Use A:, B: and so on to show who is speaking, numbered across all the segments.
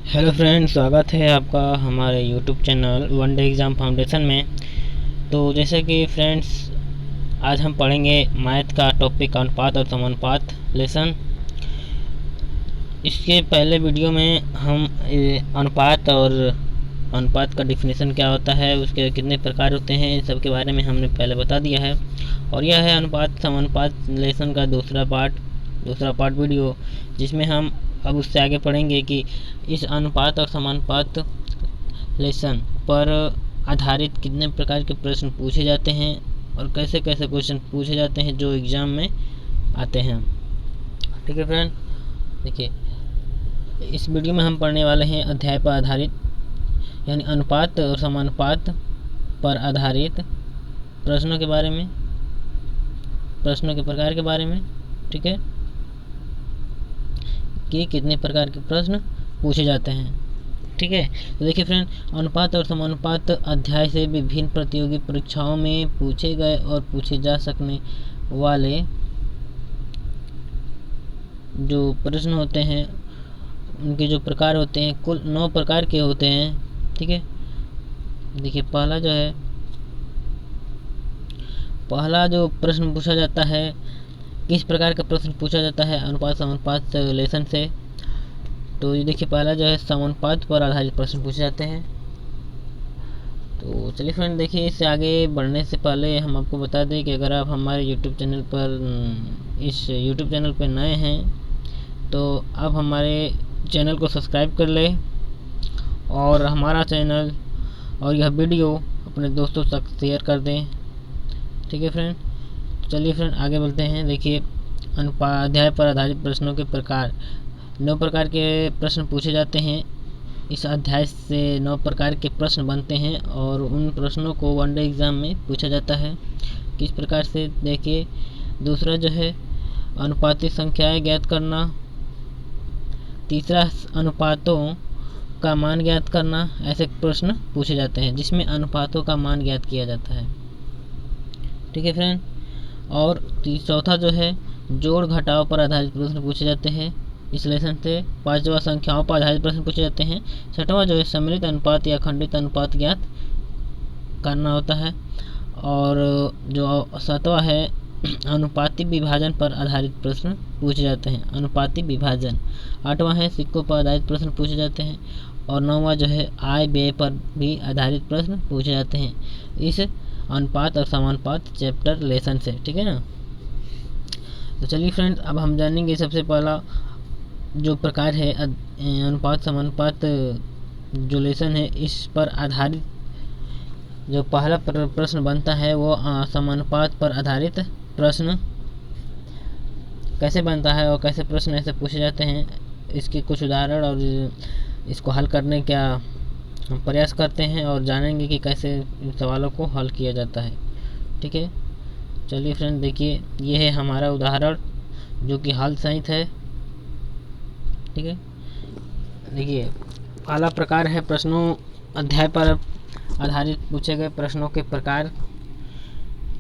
A: Hello friends, स्वागत है आपका हमारे YouTube channel one day exam foundation में। तो जैसे कि फ्रेंड्स, आज हम पढ़ेंगे मैथ का टॉपिक अनुपात और समानुपात लेसन। इसके पहले वीडियो में हम अनुपात का डिफिनेशन क्या होता है, उसके कितने प्रकार होते हैं, इन सब के बारे में हमने पहले बता दिया है। और यह है अनुपात समानुपात लेसन का दूसरा पार्ट वीडियो, जिसमें हम अब उससे आगे पढ़ेंगे कि इस अनुपात और समानुपात लेसन पर आधारित कितने प्रकार के प्रश्न पूछे जाते हैं और कैसे कैसे क्वेश्चन पूछे जाते हैं जो एग्ज़ाम में आते हैं। ठीक है फ्रेंड, देखिए इस वीडियो में हम पढ़ने वाले हैं अध्याय पर आधारित यानी अनुपात और समानुपात पर आधारित प्रश्नों के बारे में, प्रश्नों के प्रकार के बारे में। ठीक है, कि कितने प्रकार के प्रश्न पूछे जाते हैं। ठीक है, तो देखिए फ्रेंड, अनुपात और समानुपात अध्याय से विभिन्न प्रतियोगी परीक्षाओं में पूछे गए और पूछे जा सकने वाले जो प्रश्न होते हैं उनके जो प्रकार होते हैं कुल 9 प्रकार के होते हैं। ठीक है, देखिए पहला जो प्रश्न पूछा जाता है, किस प्रकार का प्रश्न पूछा जाता है अनुपात समानुपात लेसन से। तो ये देखिए पहला जो है समानुपात पर आधारित प्रश्न पूछे जाते हैं। तो चलिए फ्रेंड, देखिए इससे आगे बढ़ने से पहले हम आपको बता दें कि अगर आप हमारे यूट्यूब चैनल पर नए हैं तो आप हमारे चैनल को सब्सक्राइब कर लें और हमारा चैनल और यह वीडियो अपने दोस्तों तक शेयर कर दें। ठीक है फ्रेंड, चलिए फ्रेंड आगे बढ़ते हैं। देखिए अध्याय पर आधारित प्रश्नों के प्रकार, 9 प्रकार के प्रश्न पूछे जाते हैं। इस अध्याय से 9 प्रकार के प्रश्न बनते हैं और उन प्रश्नों को वनडे एग्ज़ाम में पूछा जाता है। किस प्रकार से, देखिए दूसरा जो है अनुपातिक संख्याएं ज्ञात करना, तीसरा अनुपातों का मान ज्ञात करना। ऐसे प्रश्न पूछे जाते हैं जिसमें अनुपातों का मान ज्ञात किया जाता है। ठीक है फ्रेंड, और चौथा जो है जोड़ घटाव पर आधारित प्रश्न पूछे जाते हैं इस लेसन से। पांचवा संख्याओं पर आधारित प्रश्न पूछे जाते हैं। छठवां जो है सम्मिलित अनुपात या खंडित अनुपात ज्ञात करना होता है। और जो सातवां है अनुपातिक विभाजन पर आधारित प्रश्न पूछे जाते हैं, अनुपातिक विभाजन। आठवां है सिक्कों पर आधारित प्रश्न पूछे जाते हैं। और नौवां जो है आय व्यय पर भी आधारित प्रश्न पूछे जाते हैं इस अनुपात और समानुपात चैप्टर लेसन से। ठीक है ना, तो चलिए फ्रेंड अब हम जानेंगे सबसे पहला जो प्रकार है अनुपात समानुपात जो लेसन है, इस पर आधारित जो पहला प्रश्न बनता है वो समानुपात पर आधारित प्रश्न कैसे बनता है और कैसे प्रश्न ऐसे पूछे जाते हैं, इसके कुछ उदाहरण और इसको हल करने का हम प्रयास करते हैं और जानेंगे कि कैसे इन सवालों को हल किया जाता है। ठीक है, चलिए फ्रेंड देखिए ये है हमारा उदाहरण जो कि हल सहित है। ठीक है, देखिए पहला प्रकार है प्रश्नों अध्याय पर आधारित पूछे गए प्रश्नों के प्रकार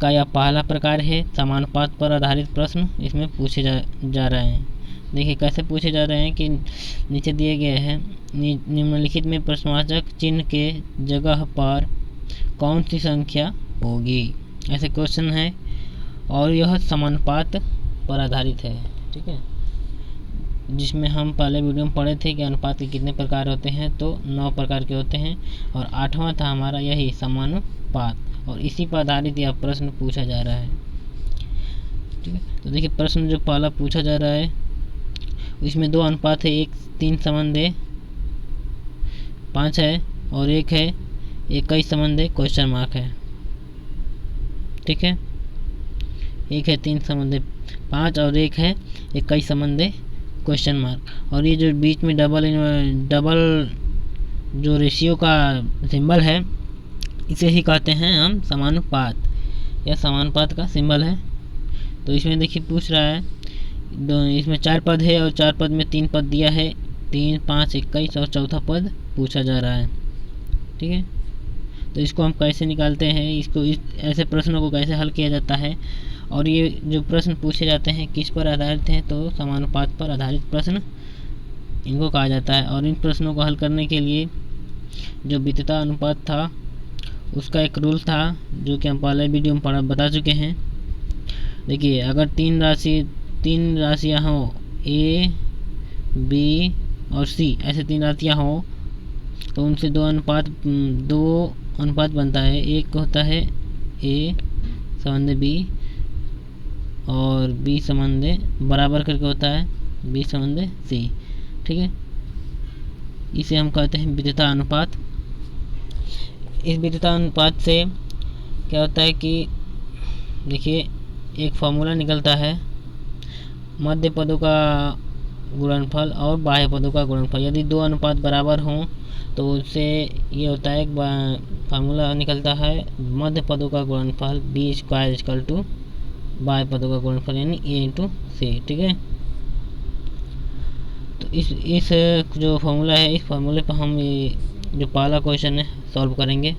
A: का यह पहला प्रकार है समानुपात पर आधारित प्रश्न इसमें पूछे जा रहे हैं। देखिए कैसे पूछे जा रहे हैं कि नीचे दिए गए हैं निम्नलिखित में प्रश्नवाचक चिन्ह के जगह पर कौन सी संख्या होगी, ऐसे क्वेश्चन है और यह समानुपात पर आधारित है। ठीक है, जिसमें हम पहले वीडियो में पढ़े थे कि अनुपात के कितने प्रकार होते हैं, तो 9 प्रकार के होते हैं और 8वां था हमारा यही समानुपात, और इसी पर आधारित यह प्रश्न पूछा जा रहा है। ठीक है, तो देखिए प्रश्न जो पहला पूछा जा रहा है इसमें 2 अनुपात है, एक 3 संबंध 5 है और एक है 21 संबंध क्वेश्चन मार्क है। ठीक है, एक है 3 संबंध 5 और एक है 21 संबंध क्वेश्चन मार्क। और ये जो बीच में डबल जो रेशियो का सिंबल है इसे ही कहते हैं हम समानुपात, यह समानुपात का सिंबल है। तो इसमें देखिए पूछ रहा है इसमें 4 पद है और 4 पद में 3 पद दिया है, 3, 5, 21 और चौथा पद पूछा जा रहा है। ठीक है, तो इसको हम कैसे निकालते हैं, इसको ऐसे प्रश्नों को कैसे हल किया जाता है और ये जो प्रश्न पूछे जाते हैं किस पर आधारित हैं, तो समानुपात पर आधारित प्रश्न इनको कहा जाता है। और इन प्रश्नों को हल करने के लिए जो विद्युता अनुपात था उसका एक रूल था जो कि हम पहले वीडियो में बता चुके हैं। देखिए, अगर तीन राशियाँ हों ए, बी और सी, ऐसे 3 राशियाँ हों तो उनसे दो अनुपात बनता है। एक होता है ए संबंध बी और बी संबंध बराबर करके होता है बी संबंध सी। ठीक है, इसे हम कहते हैं विद्युता अनुपात। इस विद्युता अनुपात से क्या होता है कि देखिए, एक फॉर्मूला निकलता है मध्य पदों का गुणनफल और बाह्य पदों का गुणनफल। यदि दो अनुपात बराबर हों तो उससे ये होता है, फार्मूला निकलता है मध्य पदों का गुणनफल B² = बाह्य पदों का गुणनफल यानी A × C। ठीक है, तो इस जो फार्मूला है, इस फार्मूले पर हम ये जो पहला क्वेश्चन है सॉल्व करेंगे।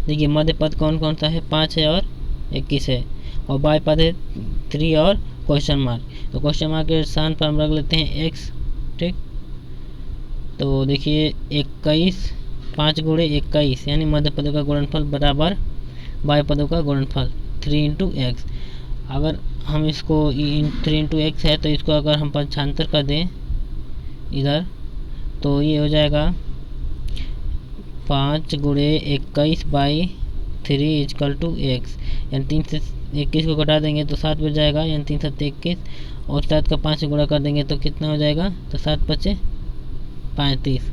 A: देखिए, मध्य पद कौन कौन सा है, 5 है और 21 है, और बाह्य पद है 3 और क्वेश्चन मार्क। तो क्वेश्चन मार्क के स्थान पर हम रख लेते हैं x। ठीक, तो देखिए 21, 5 × 21 यानी मध्य पदों का गुणनफल बराबर बाह्य पदों का गुणनफल 3 × x। अगर हम इसको 3 × x है तो इसको अगर हम पक्षांतर कर दें इधर तो ये हो जाएगा 5 × 21/3 = x, यानी 3 से 21 को घटा देंगे तो 7 बच जाएगा, यानी 3 × 7 = 21, और 7 का 5 से गुणा कर देंगे तो कितना हो जाएगा, तो 7 × 5 = 35।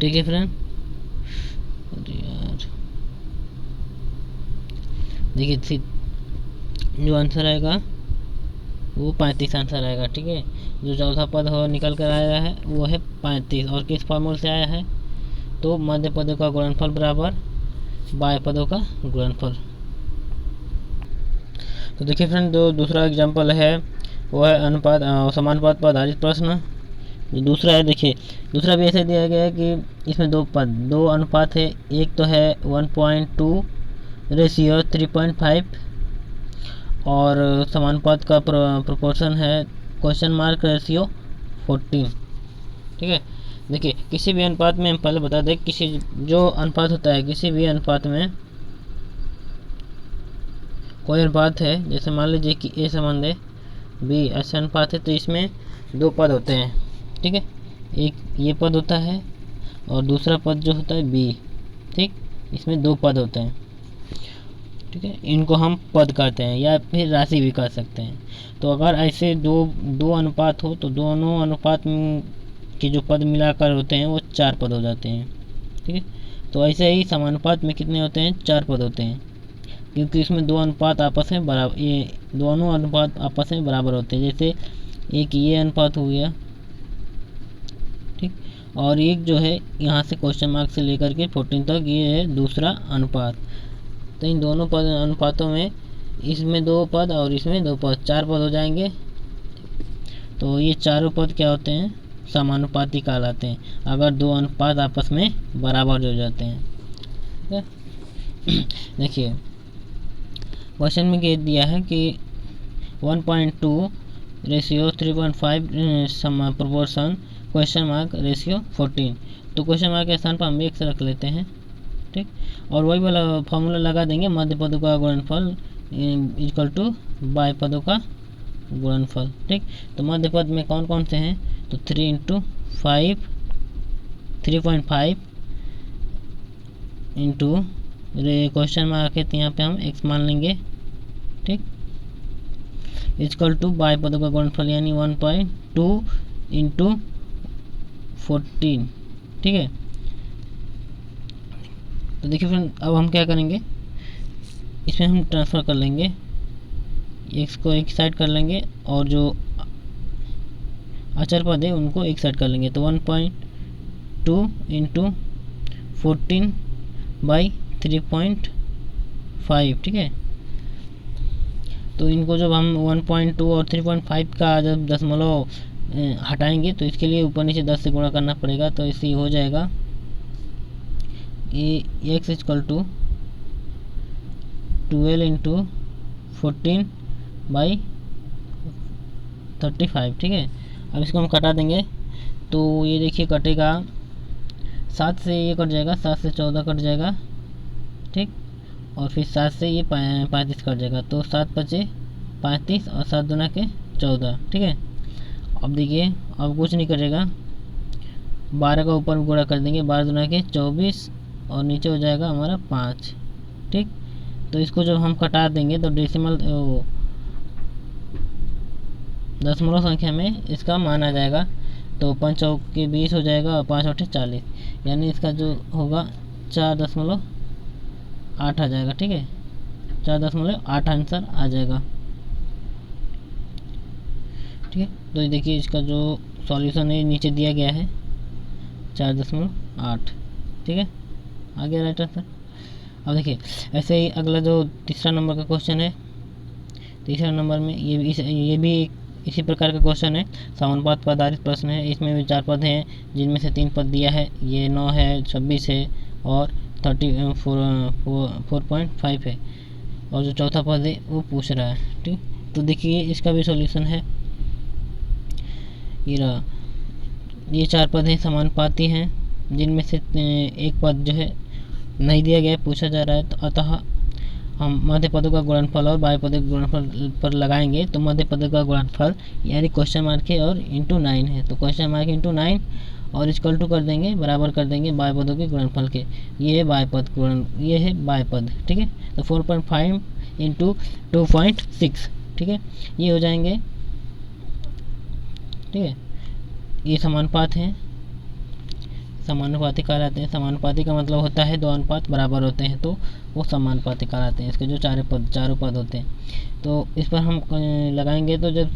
A: ठीक है फ्रेंड, देखिए जो आंसर आएगा वो 35 आंसर आएगा। ठीक है, जो चौथा पद हो निकल कर आया है वो है 35, और किस फॉर्मूले से आया है, तो मध्य पदों का गुणनफल बराबर बाह्य पदों का गुणनफल। तो देखिए फ्रेंड, जो दूसरा एग्जाम्पल है वो है समानुपात पर आधारित प्रश्न। जो दूसरा है, देखिए दूसरा भी ऐसे दिया गया है कि इसमें दो अनुपात है। एक तो है 1.2 रेशियो 3.5 और समानुपात का प्रोपोर्शन है क्वेश्चन मार्क रेशियो 14। ठीक है, देखिए किसी भी अनुपात में हम पहले बता दें, जो अनुपात होता है किसी भी अनुपात में, कोई अनुपात है जैसे मान लीजिए कि A संबंध है B, ऐसा अनुपात है तो इसमें 2 पद होते हैं। ठीक है, एक ये पद होता है और दूसरा पद जो होता है B। ठीक, इसमें 2 पद होते हैं। ठीक है, इनको हम पद कहते हैं या फिर राशि भी कह सकते हैं। तो अगर ऐसे दो अनुपात हो तो दोनों अनुपात के जो पद मिलाकर होते हैं वो 4 पद हो जाते हैं। ठीक है, तो ऐसे ही समानुपात में कितने होते हैं, 4 पद होते हैं, क्योंकि इसमें दोनों अनुपात आपस में बराबर होते हैं। जैसे एक ये अनुपात हो गया, ठीक, और एक जो है यहाँ से क्वेश्चन मार्क से लेकर के 14 तक ये है दूसरा अनुपात। तो इन दोनों अनुपातों में इसमें 2 पद और इसमें 2 पद, 4 पद हो जाएंगे। तो ये चारों पद क्या होते हैं, समानुपाती कहलाते हैं, अगर 2 अनुपात आपस में बराबर हो जाते हैं। ठीक है, देखिए क्वेश्चन में ये दिया है कि 1.2 ratio 3.5 proportion question mark ratio 14। तो क्वेश्चन मार्क के स्थान पर हम x रख लेते हैं। ठीक, और वही वाला फॉर्मूला लगा देंगे, मध्य पदों का गुणनफल = बाह्य पदों का गुणनफल। ठीक, तो मध्य पद में कौन कौन से हैं, तो 3 × 5 3.5 इंटू क्वेश्चन मार्क है तो यहाँ पे हम x मान लेंगे। ठीक, = बाह्य पदों का गुणनफल यानी 1.2 × 14। ठीक है, तो देखिए फ्रेंड, अब हम क्या करेंगे, इसमें हम ट्रांसफ़र कर लेंगे, x को एक साइड कर लेंगे और जो अचर पद है उनको एक साइड कर लेंगे। तो 1.2 × 14/3.5। ठीक है, तो इनको जब हम 1.2 और 3.5 का जब दशमलव हटाएंगे तो इसके लिए ऊपर नीचे 10 से गुणा करना पड़ेगा। तो इससे हो जाएगा x = 12 × 14 बाई 35, ठीक है। अब इसको हम कटा देंगे तो ये देखिए कटेगा, 7 से ये कट जाएगा, 7 से 14 कट जाएगा, ठीक। और फिर 7 से ये 35 कट जाएगा, तो 7 बचे 35 और 7 दूना के 14, ठीक है। अब देखिए अब कुछ नहीं करेगा, 12 का ऊपर गुणा कर देंगे, 12 दूना के 24 और नीचे हो जाएगा हमारा 5, ठीक। तो इसको जब हम कटा देंगे तो डेसिमल दशमलव संख्या में इसका मान आ जाएगा, तो 5 चौक के 20 हो जाएगा और 5 8 40, यानी इसका जो होगा 4.8 आ जाएगा, ठीक है। 4.8 आंसर आ जाएगा, ठीक है। तो देखिए इसका जो सॉल्यूशन है नीचे दिया गया है 4.8, ठीक है, आ गया राइट आंसर। अब देखिए ऐसे ही अगला जो तीसरा नंबर का क्वेश्चन है, तीसरा नंबर में ये भी इसी प्रकार का क्वेश्चन है, समानुपात पर आधारित प्रश्न है। इसमें भी 4 पद हैं जिनमें से 3 पद दिया है, ये 9 है, 26 है और 4.5 है, और जो चौथा पद है वो पूछ रहा है, ठीक। तो देखिए इसका भी सॉल्यूशन है, ये रहा, ये 4 पद हैं समानुपाती हैं, जिनमें से एक पद जो है नहीं दिया गया है, पूछा जा रहा है। तो अतः हम मध्य पदों का गुणनफल और बाह्य पदों के गुणनफल पर लगाएंगे, तो मध्य पदों का गुणनफल यानी क्वेश्चन मार्क है और इंटू 9 है, तो क्वेश्चन मार्क इंटू 9 और इक्वल टू कर देंगे, बराबर कर देंगे बाह्य पदों के गुणनफल के। ये है बाह्य पद गुणन, ये है बाह्य पद, ठीक है। तो 4.5 इंटू 2.6, ठीक है, ये हो जाएंगे, ठीक है। ये समानुपात हैं, समानुपाती कहलाते हैं। समानुपाती का मतलब होता है 2 अनुपात बराबर होते हैं तो वो समानुपाती कहलाते हैं, इसके जो चारों पद होते हैं। तो इस पर हम लगाएंगे, तो जब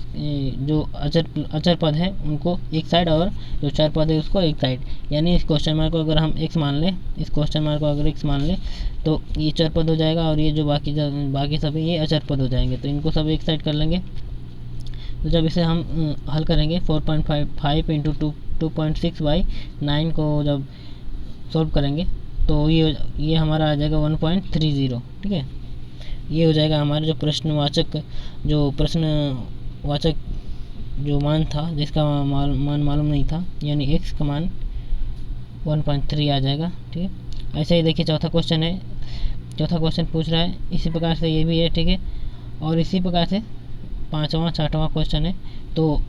A: जो अचर पद है उनको एक साइड और जो चर पद है उसको एक साइड, यानी इस क्वेश्चन मार्क को अगर हम x मान लें, इस क्वेश्चन मार्क को अगर x मान लें तो ये चर पद हो जाएगा, और ये जो बाकी सभी ये अचर पद हो जाएंगे, तो इनको सब एक साइड कर लेंगे। तो जब इसे हम हल करेंगे 4.5 इंटू 2.6 बाई 9 को जब सॉल्व करेंगे तो ये हमारा आ जाएगा 1.30, ठीक है। ये हो जाएगा हमारा जो प्रश्नवाचक जो मान था, जिसका मान मालूम नहीं था, यानी x का मान 1.3 आ जाएगा, ठीक है। ऐसे ही देखिए चौथा क्वेश्चन है, चौथा क्वेश्चन पूछ रहा है इसी प्रकार से, ये भी है, ठीक है। और इसी प्रकार से 5वां 6वां क्वेश्चन है। तो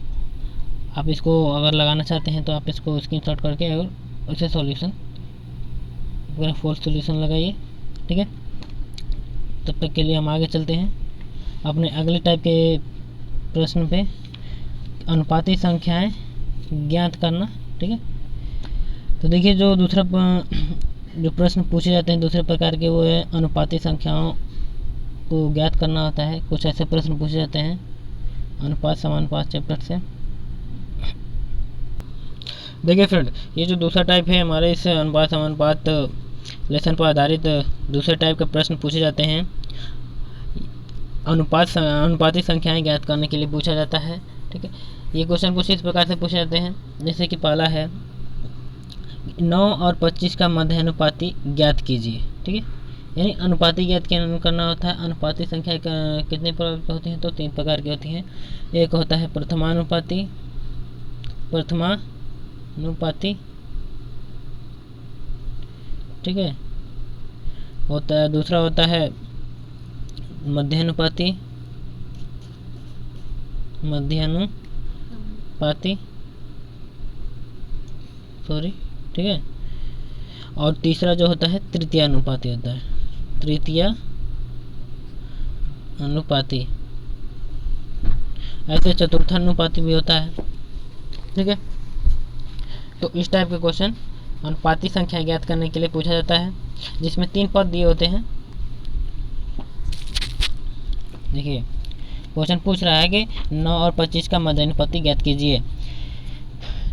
A: आप इसको अगर लगाना चाहते हैं तो आप इसको स्क्रीनशॉट करके अगर इसे सॉल्यूशन पूरा फुल सॉल्यूशन लगाइए, ठीक है। तब तक के लिए हम आगे चलते हैं अपने अगले टाइप के प्रश्न पे, अनुपाती संख्याएं ज्ञात करना, ठीक है। तो देखिए जो जो प्रश्न पूछे जाते हैं दूसरे प्रकार के, वो है अनुपाती संख्याओं को ज्ञात करना होता है। कुछ ऐसे प्रश्न पूछे जाते हैं अनुपात समानुपात चैप्टर से। देखिए फ्रेंड, ये जो दूसरा टाइप है हमारे इस अनुपात समानुपात लेसन पर आधारित दूसरे टाइप के प्रश्न पूछे जाते हैं। अनुपाती संख्याएं ज्ञात करने के लिए पूछा जाता है, ठीक है। ये क्वेश्चन कुछ इस प्रकार से पूछे जाते हैं, जैसे कि पहला है 9 और 25 का मध्य अनुपाती ज्ञात कीजिए, ठीक है। यानी अनुपाती ज्ञात करना होता है। अनुपाती संख्या कितने प्रकार की होती हैं, तो 3 प्रकार की होती हैं। एक होता है प्रथमानुपाती, ठीक है, होता है। दूसरा होता है मध्यानुपाती, ठीक है। और तीसरा जो होता है तृतीय अनुपाती होता है, ऐसे चतुर्थानुपाती भी होता है, ठीक है। तो इस टाइप के क्वेश्चन अनुपाती संख्या ज्ञात करने के लिए पूछा जाता है, जिसमें 3 पद दिए होते हैं। देखिए क्वेश्चन पूछ रहा है कि 9 और 25 का मध्यानुपाती ज्ञात कीजिए।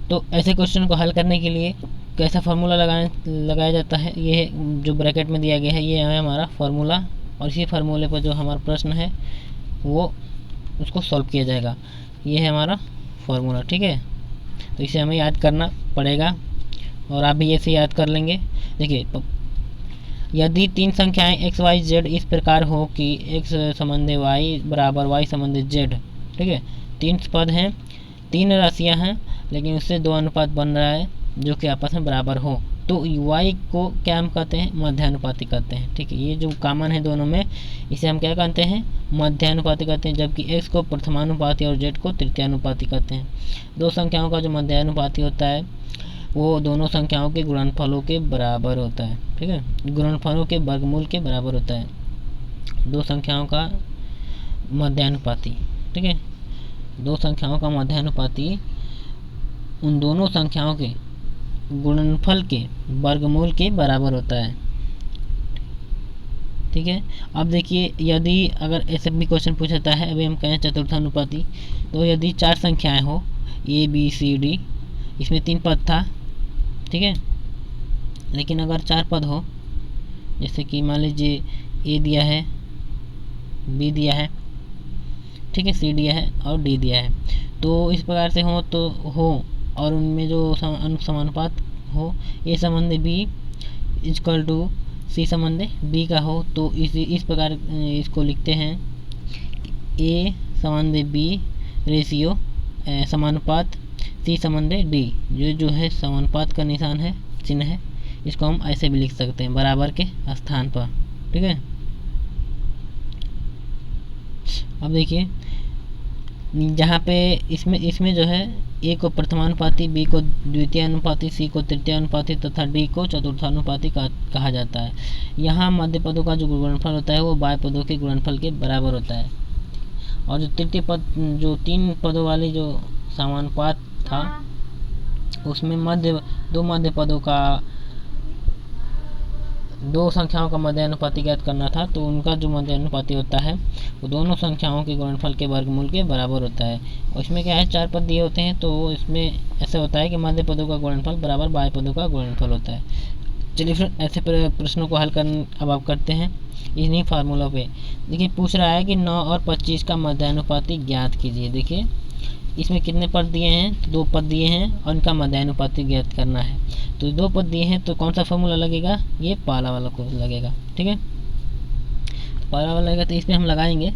A: तो ऐसे क्वेश्चन को हल करने के लिए कैसा फार्मूला लगाया जाता है, ये जो ब्रैकेट में दिया गया है ये है हमारा फार्मूला, और इसी फार्मूले पर जो हमारा प्रश्न है वो उसको सॉल्व किया जाएगा। ये है हमारा फार्मूला, ठीक है। तो इसे हमें याद करना पड़ेगा और आप भी ऐसे याद कर लेंगे। देखिए यदि तीन संख्याएं एक्स वाई जेड इस प्रकार हो कि एक्स संबंधी वाई बराबर वाई संबंधी जेड, ठीक है, तीन पद हैं, तीन राशियां हैं, लेकिन उससे दो अनुपात बन रहा है जो कि आपस में बराबर हो, तो y को क्या हम कहते हैं, मध्यानुपाती कहते हैं। ठीक है, ये जो कॉमन है दोनों में, इसे हम क्या कहते हैं, मध्यानुपाती कहते हैं, जबकि x को प्रथमानुपाती और z को तृतीयानुपाती कहते हैं। दो संख्याओं का जो मध्यानुपाती होता है वो दोनों संख्याओं के गुणनफलों के बराबर होता है। ठीक है, गुणनफलों के वर्गमूल के बराबर होता है दो संख्याओं का मध्यानुपाती। ठीक है, दो संख्याओं का मध्यानुपाती उन दोनों संख्याओं के गुणनफल के वर्गमूल के बराबर होता है। ठीक है, अब देखिए, यदि अगर ऐसे भी क्वेश्चन पूछा जाता है, अभी हम कहें चतुर्थानुपाती, तो यदि चार संख्याएं हो ए बी सी डी, इसमें तीन पद था, ठीक है, लेकिन अगर चार पद हो, जैसे कि मान लीजिए ए दिया है, बी दिया है, ठीक है, सी दिया है और डी दिया है, तो इस प्रकार से हो तो हो, और उनमें जो समानुपात हो, ए संबंध बी इक्वल टू सी संबंध बी का हो, तो इस प्रकार इसको लिखते हैं ए संबंध बी रेशियो समानुपात सी संबंध डी, जो है समानुपात का निशान है, चिन्ह है, इसको हम ऐसे भी लिख सकते हैं बराबर के स्थान पर। ठीक है, अब देखिए, जहाँ पे इसमें जो है ए को प्रथमानुपाती, बी को द्वितीयानुपाती, सी को तृतीयानुपाती तथा डी को चतुर्थानुपाती कहा जाता है। यहाँ मध्य पदों का जो गुणनफल होता है वो बाह्य पदों के गुणनफल के बराबर होता है, और जो तृतीय पद, जो तीन पदों वाली जो समानुपात था, उसमें दो मध्य पदों का, दो संख्याओं का मध्यानुपाती ज्ञात करना था, तो उनका जो मध्यानुपाती होता है वो दोनों संख्याओं के गुणनफल के वर्गमूल के बराबर होता है। और इसमें क्या है, चार पद दिए होते हैं, तो इसमें ऐसा होता है कि मध्य पदों का गुणनफल बराबर बाह्य पदों का गुणनफल होता है। चलिए फिर ऐसे प्रश्नों को हल अब आप करते हैं इन्हीं फार्मूला पे। देखिए, पूछ रहा है कि 9 और 25 का मध्यानुपाती ज्ञात कीजिए। देखिए, इसमें कितने पद दिए हैं, तो दो पद दिए हैं और इनका मध्यानुपाती ज्ञात करना है। तो दो पद दिए हैं, तो कौन सा फॉर्मूला लगेगा, ये पहला वाला को लगेगा। ठीक है, पहला वाला लगेगा, तो इसमें हम लगाएंगे,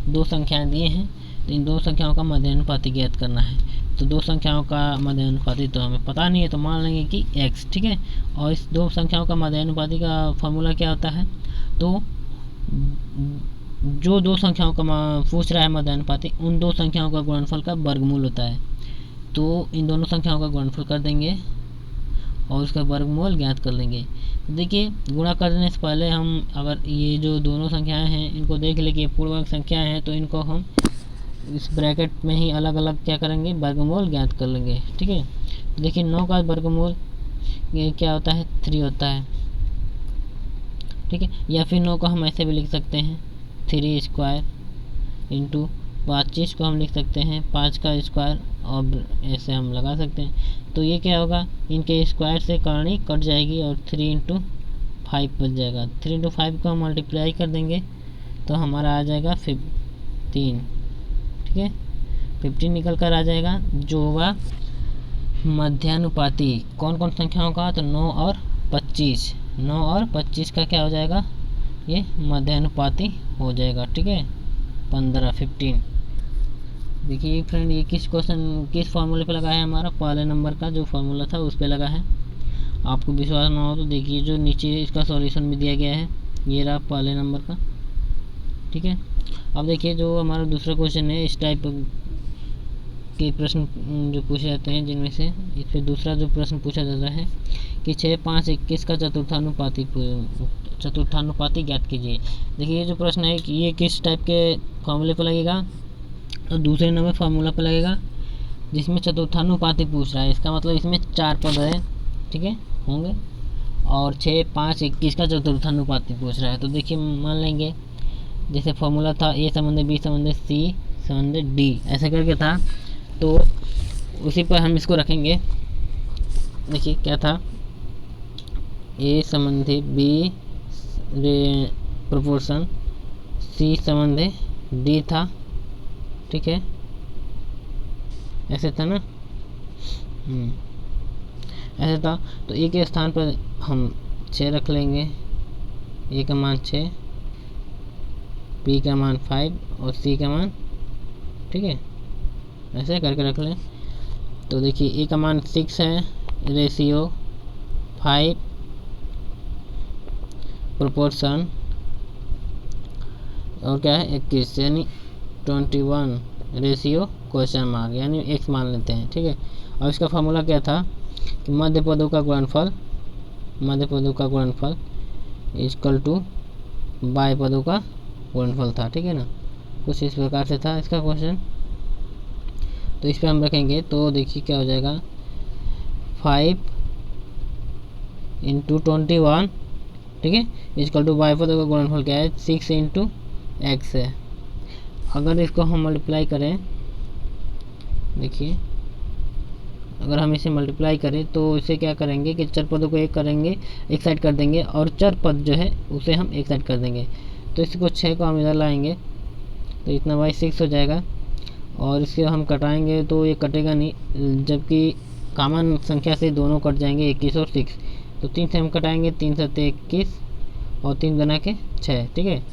A: दो संख्याएं दिए हैं, तो इन दो संख्याओं का मध्यानुपाती ज्ञात करना है। तो दो संख्याओं का मध्यानुपाती तो हमें पता नहीं है, तो मान लेंगे कि x। ठीक है, और इस दो संख्याओं का मध्यानुपाती का फॉर्मूला क्या होता है, तो जो दो संख्याओं का पूछ रहा है मध्यानुपाती, उन दो संख्याओं का गुणनफल का वर्गमूल होता है। तो इन दोनों संख्याओं का गुणनफल कर देंगे और उसका वर्गमूल ज्ञात कर लेंगे। देखिए, गुणा करने से पहले हम अगर ये जो दोनों संख्याएं हैं इनको देख ले कि पूर्णांक संख्याएं हैं, तो इनको हम इस ब्रैकेट में ही अलग अलग क्या करेंगे, वर्गमूल ज्ञात कर लेंगे। ठीक है, देखिए 9 का वर्गमूल ये क्या होता है, 3 होता है। ठीक है, या फिर 9 को हम ऐसे भी लिख सकते हैं 3 स्क्वायर इंटू 25 को हम लिख सकते हैं 5 का स्क्वायर, और ऐसे हम लगा सकते हैं। तो ये क्या होगा, इनके स्क्वायर से करनी कट जाएगी और 3 इंटू 5 बच जाएगा। 3 इंटू 5 को हम मल्टीप्लाई कर देंगे तो हमारा आ जाएगा 15। ठीक है, 15 निकल कर आ जाएगा, जो होगा मध्यानुपाती कौन कौन संख्याओं का, तो 9 और 25। 9 और 25 का क्या हो जाएगा, ये मध्यानुपाती हो जाएगा। ठीक है, 15। देखिए फ्रेंड, ये किस फार्मूले पे लगा है, हमारा पहले नंबर का जो फार्मूला था उस पे लगा है। आपको विश्वास ना हो तो देखिए, जो नीचे इसका सॉल्यूशन भी दिया गया है, ये रहा पहले नंबर का। ठीक है, अब देखिए जो हमारा दूसरा क्वेश्चन है, इस टाइप के प्रश्न जो पूछे जाते हैं, जिनमें से इस पर दूसरा जो प्रश्न पूछा जाता है कि 6, 5, 21 का चतुर्थानुपाती ज्ञात कीजिए। देखिए, ये जो प्रश्न है कि ये किस टाइप के फॉर्मूले पर लगेगा, तो दूसरे नंबर फार्मूला पर लगेगा जिसमें चतुर्थानुपाती पूछ रहा है। इसका मतलब इसमें 4 पद है, ठीक है, होंगे, और 6, 5, 21 का चतुर्थानुपाती पूछ रहा है। तो देखिए, मान लेंगे जैसे फार्मूला था ए संबंध बी संबंध सी संबंध डी, ऐसे करके था, तो उसी पर हम इसको रखेंगे। देखिए क्या था, ए संबंधी बी प्रोपोर्शन सी संबंधी डी था। ठीक है, ऐसे था ना, ऐसे था। तो ए के स्थान पर हम 6 रख लेंगे, ए का मान 6, बी का मान 5 और सी का मान, ठीक है, ऐसे करके रख लें। तो देखिए ए का मान 6 है, रेशियो 5 प्रोपोर्शन और क्या है 21, यानी 21 रेशियो क्वेश्चन मार्क, यानी एक्स मान लेते हैं, ठीक है। और इसका फार्मूला क्या था कि मध्य पदों का गुणनफल इक्वल टू बाय पदों का गुणनफल था, ठीक है ना। कुछ इस प्रकार से था इसका क्वेश्चन। तो इस पर हम रखेंगे तो देखिए क्या हो जाएगा, 5 इंटू 21, ठीक है, इक्वल टू बाय पदों का गुणनफल क्या है 6 इंटू एक्स है। अगर इसको हम मल्टीप्लाई करें, देखिए अगर हम इसे मल्टीप्लाई करें तो इसे क्या करेंगे कि चर पदों को एक करेंगे, एक साइड कर देंगे, और चर पद जो है उसे हम एक साइड कर देंगे। तो इसको 6 को हम इधर लाएंगे तो इतना बाई 6 हो जाएगा, और इसके हम कटाएंगे तो ये कटेगा नहीं, जबकि कॉमन संख्या से दोनों कट जाएंगे 21 और 6। तो 3 से हम कटाएंगे, 3 7 21 और 3 बना के 6, ठीक है।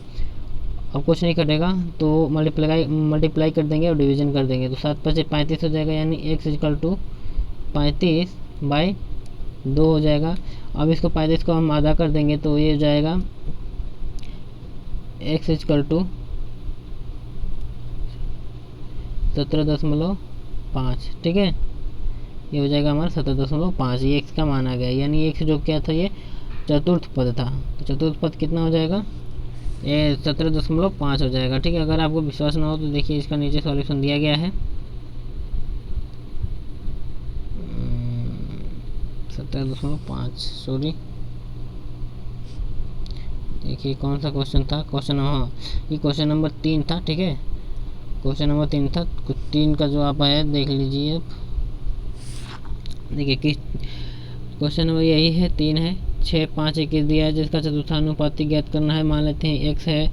A: अब कुछ नहीं कटेगा तो मल्टीप्लाई कर देंगे और डिवीजन कर देंगे, तो 7 5 35 हो जाएगा, यानी x इक्वल टू 35 बाई 2 हो जाएगा। अब इसको 35 को हम आधा कर देंगे तो ये हो जाएगा x इक्वल टू 17.5, ठीक है। ये हो जाएगा हमारा 17.5, ये x का मान आ गया, यानी x जो क्या था ये चतुर्थ पद था। तो चतुर्थ पद कितना हो जाएगा, ये 17.5 हो जाएगा, ठीक है। अगर आपको विश्वास ना हो तो देखिए इसका नीचे सॉल्यूशन दिया गया है, 17.5, सॉरी, देखिए कौन सा क्वेश्चन था, क्वेश्चन, हाँ ये क्वेश्चन नंबर 3 था, ठीक है, क्वेश्चन नंबर 3 था। 3 का जवाब आया, देख लीजिए। अब देखिए किस क्वेश्चन नंबर यही है, 3 है, 6 5 21 दिया है, जिसका चतुर्थानुपाती ज्ञात करना है। मान लेते हैं x है,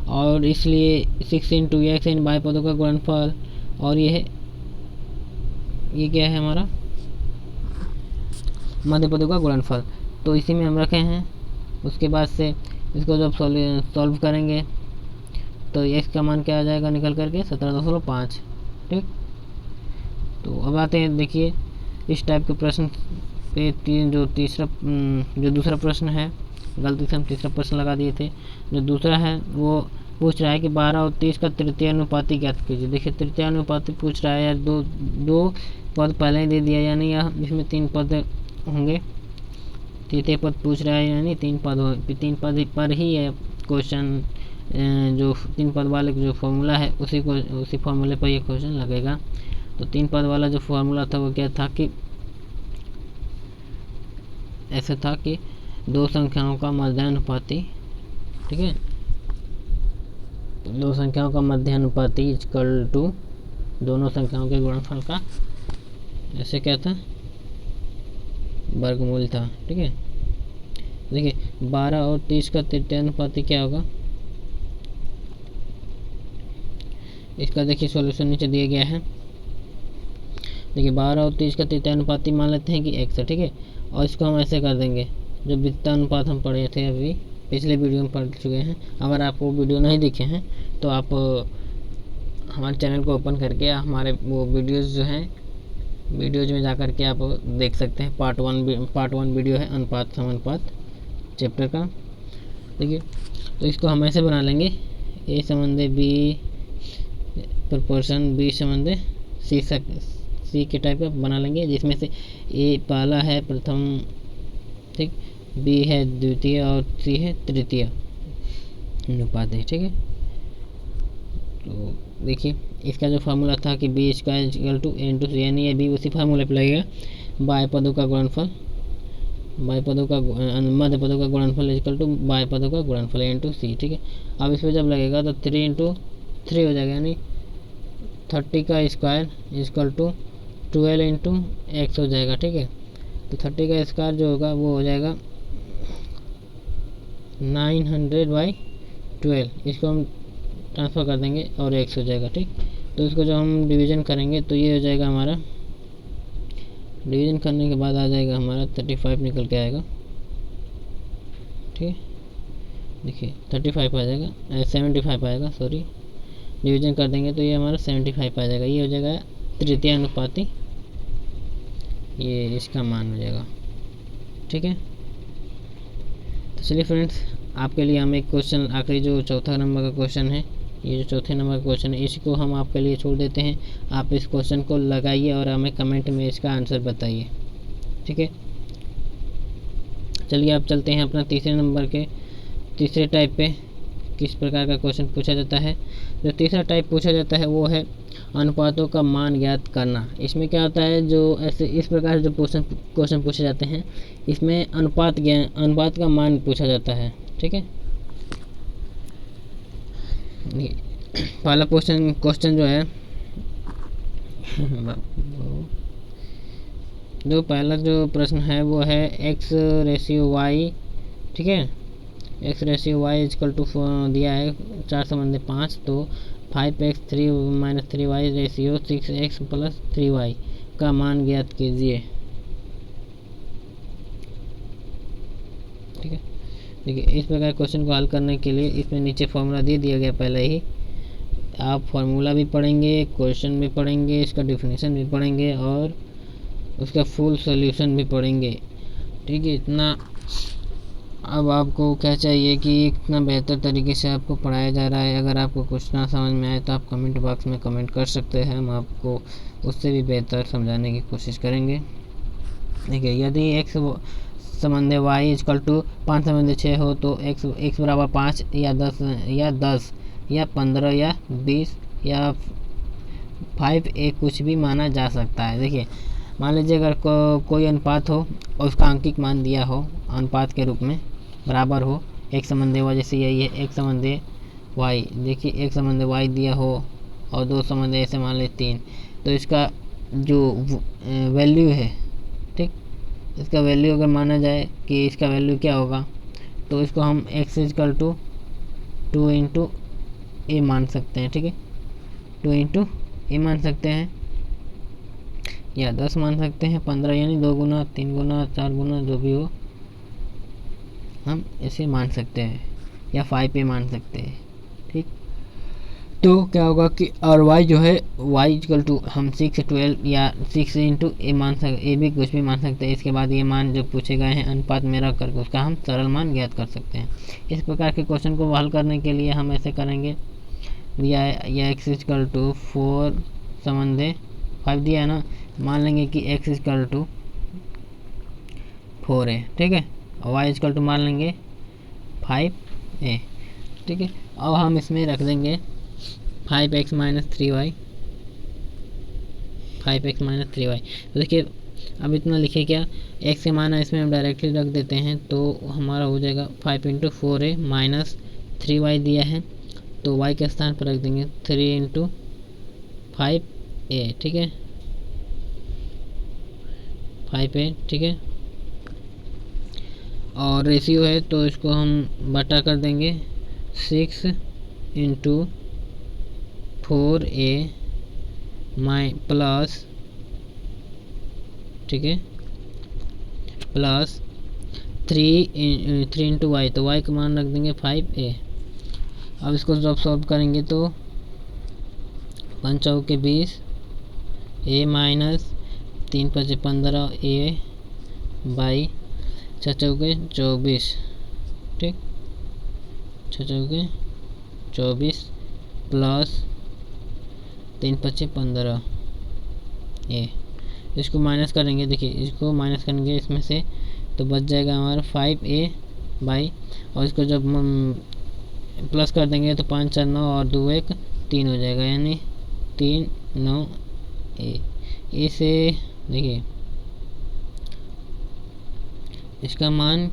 A: और इसलिए 6 इंटू एक्स इन बाई पदों का गुणनफल, और ये क्या है हमारा मध्य पदों का गुणनफल। तो इसी में हम रखे हैं। उसके बाद से इसको जब सॉल्व करेंगे तो x का मान क्या आ जाएगा निकल करके 17.5, ठीक। तो अब आते हैं, देखिए इस टाइप के प्रश्न पे जो दूसरा प्रश्न है, गलती से हम तीसरा प्रश्न लगा दिए थे। जो दूसरा है वो पूछ रहा है कि 12 और 30 का तृतीय अनुपाती ज्ञात कीजिए। देखिए तृतीय अनुपाती पूछ रहा है यार, दो पद पहले ही दे दिया, यानी यह इसमें 3 पद होंगे, तृतीय पद पूछ रहा है, यानी 3 पद पर ही है क्वेश्चन। जो 3 पद वाले जो फॉर्मूला है उसी फॉर्मूले पर ये क्वेश्चन लगेगा। तो 3 पद वाला जो फॉर्मूला था वो क्या था कि ऐसा था कि दो संख्याओं का मध्यानुपाती, ठीक है, दो संख्याओं का मध्यानुपाती इक्वल टू दोनों संख्याओं के गुणनफल का, ऐसे क्या था, वर्गमूल था, ठीक है। देखिए 12 और 30 का तृतीय अनुपाती क्या होगा, इसका देखिए सॉल्यूशन नीचे दिया गया है। देखिए 12 और 30 का तृतीय अनुपाती मान लेते हैं कि x है, ठीक है, और इसको हम ऐसे कर देंगे, जो वित्त अनुपात हम पढ़े थे अभी पिछले वीडियो में पढ़ चुके हैं। अगर आप वो वीडियो नहीं देखे हैं तो आप हमारे चैनल को ओपन करके हमारे वो वीडियोज़ जो हैं, वीडियोज़ में जाकर के आप देख सकते हैं। पार्ट वन वीडियो है अनुपात समानुपात चैप्टर का। देखिए तो इसको हम ऐसे बना लेंगे, ए संबंधे बी प्रोपोर्शन बी संबंधे सी के टाइप का बना लेंगे, जिसमें से ए पहला है प्रथम, ठीक, बी है द्वितीय और सी है तृतीय अनुपात है, ठीक है। तो देखिए इसका जो फार्मूला था कि b square equal to a into c, यानी ये भी उसी फार्मूले पर लगेगा, बाय पदों का गुणनफल, बाय पदों का मध्य पदों का गुणनफल इक्वल टू बाय पदों का गुणनफल ए इंटू सी, ठीक है। अब इस पर जब लगेगा तो 3 इंटू 3 हो जाएगा, यानी 30 का square equal to 12 into x हो जाएगा, ठीक है। तो 30 का स्क्वायर जो होगा वो हो जाएगा 900/12, इसको हम ट्रांसफ़र कर देंगे और x हो जाएगा, ठीक। तो इसको जब हम डिवीज़न करेंगे तो ये हो जाएगा हमारा, डिवीज़न करने के बाद आ जाएगा हमारा 35 निकल के आएगा, ठीक है। देखिए 35 आ जाएगा, 75 आएगा, सॉरी, डिवीजन कर देंगे तो ये हमारा 75 आ जाएगा। ये हो जाएगा तृतीय अनुपाती, ये इसका मान हो जाएगा। ठीक है, तो चलिए फ्रेंड्स, आपके लिए हम एक क्वेश्चन, आखिरी जो चौथा नंबर का क्वेश्चन है, ये जो चौथे नंबर का क्वेश्चन है, इसको हम आपके लिए छोड़ देते हैं। आप इस क्वेश्चन को लगाइए और हमें कमेंट में इसका आंसर बताइए। ठीक है, चलिए आप चलते हैं अपना तीसरे नंबर के तीसरे टाइप पे। किस प्रकार का क्वेश्चन पूछा जाता है? जो तीसरा टाइप पूछा जाता है वो है अनुपातों का मान ज्ञात करना। इसमें क्या होता है, जो ऐसे इस प्रकार से जो क्वेश्चन पूछे जाते हैं, इसमें अनुपात का मान पूछा जाता है। ठीक है, पहला क्वेश्चन जो है जो पहला जो प्रश्न है वो है x रेशियो y। ठीक है, x ratio y equal to दिया है 4 संबंधी 5, तो 5x 3 minus 3y ratio 6x plus 3y का मान ज्ञात कीजिए। ठीक है, देखिए इस प्रकार क्वेश्चन को हल करने के लिए इसमें नीचे फॉर्मूला दे दिया गया पहले ही। आप फार्मूला भी पढ़ेंगे, क्वेश्चन भी पढ़ेंगे, इसका डिफिनीशन भी पढ़ेंगे और उसका फुल सॉल्यूशन भी पढ़ेंगे। ठीक है, इतना अब आपको क्या चाहिए कि इतना बेहतर तरीके से आपको पढ़ाया जा रहा है। अगर आपको कुछ ना समझ में आए तो आप कमेंट बॉक्स में कमेंट कर सकते हैं, हम आपको उससे भी बेहतर समझाने की कोशिश करेंगे। देखिए, यदि x संबंधी y इजकल टू 5 संबंधी 6 हो तो x बराबर 5 या 10 या 15 या 20 या 5a कुछ भी माना जा सकता है। देखिए, मान लीजिए अगर कोई अनुपात हो और उसका अंकित मान दिया हो अनुपात के रूप में, बराबर हो एक संबंधी y, जैसे यही है एक संबंधी y। देखिए, एक संबंधी y दिया हो और दो संबंधी ऐसे मान ले 3, तो इसका जो वैल्यू है, ठीक, इसका वैल्यू अगर माना जाए कि इसका वैल्यू क्या होगा, तो इसको हम x इजकल टू 2 इंटू ए मान सकते हैं। ठीक है, 2 इंटू ए मान सकते हैं या 10 मान सकते हैं, 15 यानी 2 गुना 3 गुना 4 गुना जो भी हो हम इसे मान सकते हैं, या 5 पे मान सकते हैं। ठीक, तो क्या होगा कि और y जो है y इक्वल टू हम 6 12 या 6 इंटू ए मान सकते, ए भी कुछ भी मान सकते हैं। इसके बाद ये मान जो पूछे गए हैं अनुपात में रख करके उसका हम सरल मान ज्ञात कर सकते हैं। इस प्रकार के क्वेश्चन को हल करने के लिए हम ऐसे करेंगे, दिया है या x इक्वल टू 4 संबंधी 5 दिया है ना, मान लेंगे कि x इक्वल टू 4 है। ठीक है, और y इक्वल टू मान लेंगे 5a। ठीक है, अब हम इसमें रख देंगे 5x minus 3y, 5x minus 3y। तो देखिए अब इतना लिखे क्या, x के मान इसमें हम डायरेक्टली रख देते हैं, तो हमारा हो जाएगा 5 इंटू 4a माइनस 3y दिया है, तो y के स्थान पर रख देंगे 3 इंटू 5a। ठीक है, 5a। ठीक है, और रेशियो है तो इसको हम बटा कर देंगे 6 इंटू 4a प्लस, ठीक है, प्लस 3 इंटू वाई, तो y का मान रख देंगे 5a। अब इसको जब सॉल्व करेंगे तो 5 चौके 20 a माइनस 3 5 15 a बाई 6 चौके 24। ठीक, 6 चौके 24 प्लस 3 5 15 ए। इसको माइनस करेंगे, देखिए इसको माइनस करेंगे इसमें से तो बच जाएगा हमारा 5a बाई, और इसको जब प्लस कर देंगे तो 5 4 9 और 2 1 3 हो जाएगा, यानी 3 9 ए। इसे देखिए इसका मान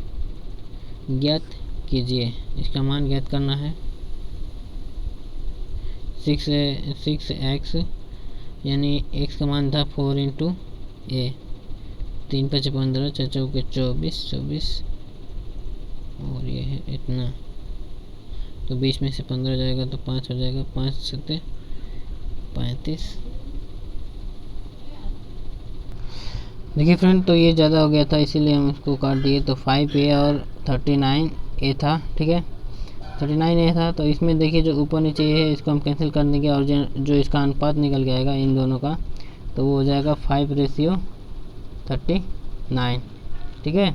A: ज्ञात कीजिए। इसका मान ज्ञात करना है 6x, यानी x का मान था 4 इंटू ए, 3 5 15 6 चौके 24 और ये है इतना, तो 20 में से 15 जाएगा तो 5 हो जाएगा, 5 7 35। देखिए फ्रेंड, तो ये ज़्यादा हो गया था इसीलिए हम इसको काट दिए, तो 5a और 39a था। ठीक है, 39 ये था। तो इसमें देखिए जो ऊपर नीचे ये है इसको हम कैंसिल कर देंगे और जो इसका अनुपात निकल के आएगा इन दोनों का तो वो हो जाएगा 5:39। ठीक है।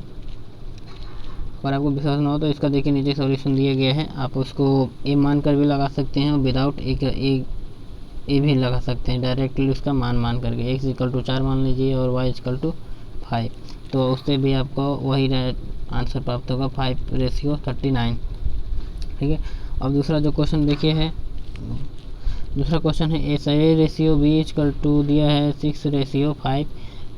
A: और आपको विश्वास ना हो तो इसका देखिए नीचे सॉल्यूशन दिया गया है, आप उसको ए मान कर भी लगा सकते हैं और विदाउट ए भी लगा सकते हैं, डायरेक्टली उसका मान करके। x = 4 मान लीजिए और y = 5, तो उससे भी आपको वही आंसर प्राप्त होगा 5:39। ठीक है। अब दूसरा जो क्वेश्चन देखिए है, दूसरा क्वेश्चन है A रेशियो B = दिया है 6:5,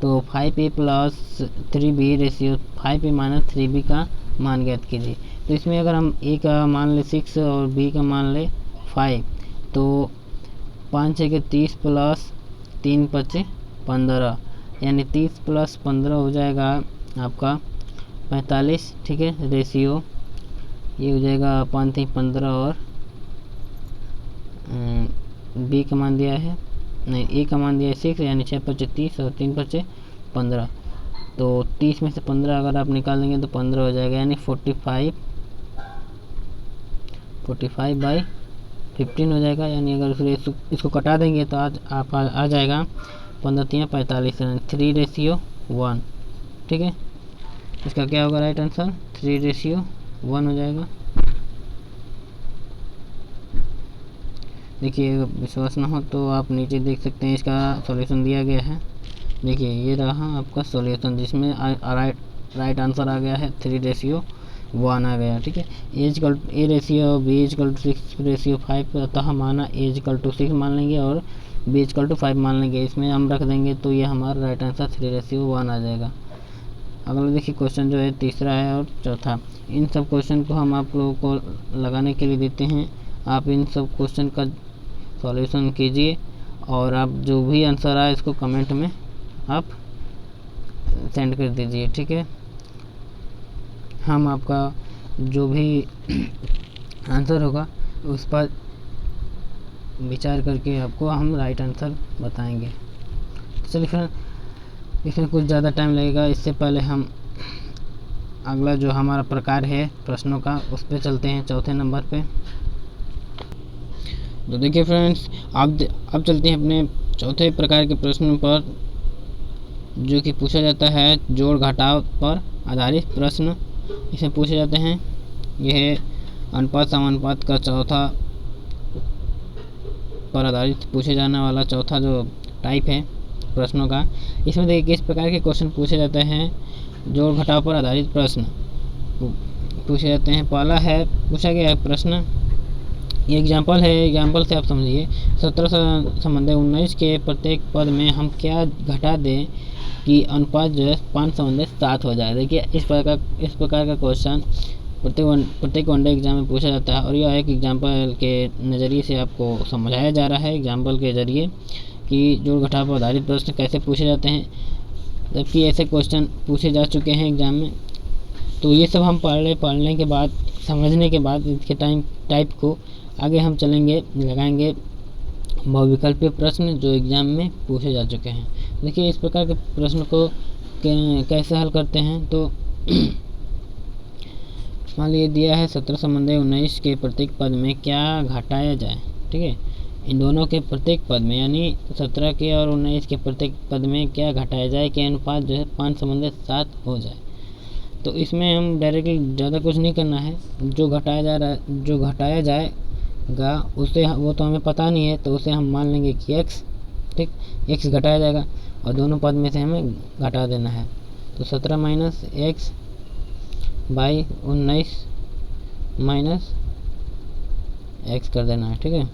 A: तो 5A + 3B ratio 5A - 3B का मान ज्ञात कीजिए। तो इसमें अगर हम A का मान ले 6 और B का मान ले 5, तो 5 × 6 = 30 + 3 × 5 = 15, यानी 30 + 15 हो जाएगा आपका 45। ठीक है। रेशियो ये हो जाएगा 5 × 15 और B का मान दिया है, नहीं A का मान दिया है 6, यानी 6 × 5 = 30 और 3 × 5 = 15। तो 30 में से 15 अगर आप निकाल देंगे तो 15 हो जाएगा, यानी 45/15 हो जाएगा। यानी अगर इसको कटा देंगे तो आ जाएगा 15 × 3 = 45, 3:1। ठीक है। इसका क्या होगा राइट आंसर? 3:1 हो जाएगा। देखिए विश्वास ना हो तो आप नीचे देख सकते हैं, इसका सॉल्यूशन दिया गया है। देखिए ये रहा आपका सॉल्यूशन, जिसमें राइट आंसर आ गया है 3:1 आ गया। ठीक है। A रेशियो B = 6:5, अतः माना A = 6 मान लेंगे और B = 5 मान लेंगे, इसमें हम रख देंगे तो ये हमारा राइट आंसर 3:1 आ जाएगा। अगला देखिए क्वेश्चन जो है तीसरा है और चौथा, इन सब क्वेश्चन को हम आप लोगों को लगाने के लिए देते हैं। आप इन सब क्वेश्चन का सॉल्यूशन कीजिए और आप जो भी आंसर आए इसको कमेंट में आप सेंड कर दीजिए। ठीक है। हम आपका जो भी आंसर होगा उस पर विचार करके आपको हम राइट आंसर बताएंगे। चलिए फ्रेंड, इसमें कुछ ज़्यादा टाइम लगेगा, इससे पहले हम अगला जो हमारा प्रकार है प्रश्नों का उस पर चलते हैं, चौथे नंबर पे। तो देखिए फ्रेंड्स, अब चलते हैं अपने चौथे प्रकार के प्रश्न पर, जो कि पूछा जाता है जोड़ घटाव पर आधारित प्रश्न इसमें पूछे जाते हैं। यह अनुपात समानुपात का चौथा पर आधारित पूछे जाने वाला चौथा जो टाइप है प्रश्नों का। इसमें देखिए किस प्रकार के क्वेश्चन पूछे जाते हैं, जोड़ घटाव पर आधारित प्रश्न पूछे जाते हैं। पहला है पूछा गया है प्रश्न, ये एग्जाम्पल है, एग्जाम्पल से आप समझिए। 17/19 के प्रत्येक पद में हम क्या घटा दें कि अनुपात जो है 5/7 हो जाए। देखिए इस प्रकार का क्वेश्चन प्रत्येक वनडे एग्जाम में पूछा जाता है और यह एक एग्जाम्पल के नज़रिए से आपको समझाया जा रहा है, एग्जाम्पल के ज़रिए कि जोड़ घटाव पर आधारित प्रश्न कैसे पूछे जाते हैं, जबकि ऐसे क्वेश्चन पूछे जा चुके हैं एग्जाम में। तो ये सब हम पढ़ने के बाद, समझने के बाद इसके टाइप को आगे हम चलेंगे, लगाएंगे बहुविकल्पीय प्रश्न जो एग्जाम में पूछे जा चुके हैं। देखिए इस प्रकार के प्रश्न को कैसे हल करते हैं। तो मान लीजिए दिया है 17/19 के प्रत्येक पद में क्या घटाया जाए। ठीक है। इन दोनों के प्रत्येक पद में, यानी 17 के और 19 के प्रत्येक पद में क्या घटाया जाए कि अनुपात जो है 5/7 हो जाए। तो इसमें हम डायरेक्टली ज़्यादा कुछ नहीं करना है, जो घटाया जाएगा उसे वो तो हमें पता नहीं है, तो उसे हम मान लेंगे कि x। ठीक, x घटाया जाएगा और दोनों पद में से हमें घटा देना है। तो 17 - x बाई 19 माइनस x कर देना है। ठीक है।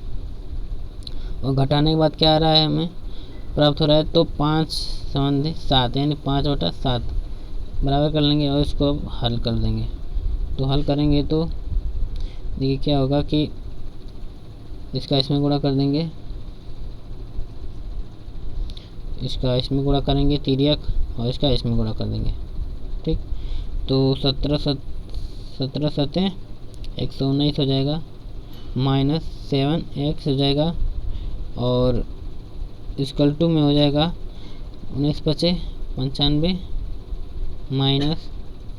A: और घटाने के बाद क्या आ रहा है, हमें प्राप्त हो रहा है तो 5/7, यानी 5/7 बराबर कर लेंगे और इसको हल कर देंगे। तो हल करेंगे तो देखिए क्या होगा कि इसका इसमें गुणा कर देंगे, इसका इसमें गुणा करेंगे तिर्यक और इसका इसमें गुणा कर देंगे। ठीक, तो 17 सतें 119 हो जाएगा, माइनस 7x हो जाएगा और इक्वल टू में हो जाएगा 19 × 5 = 95 माइनस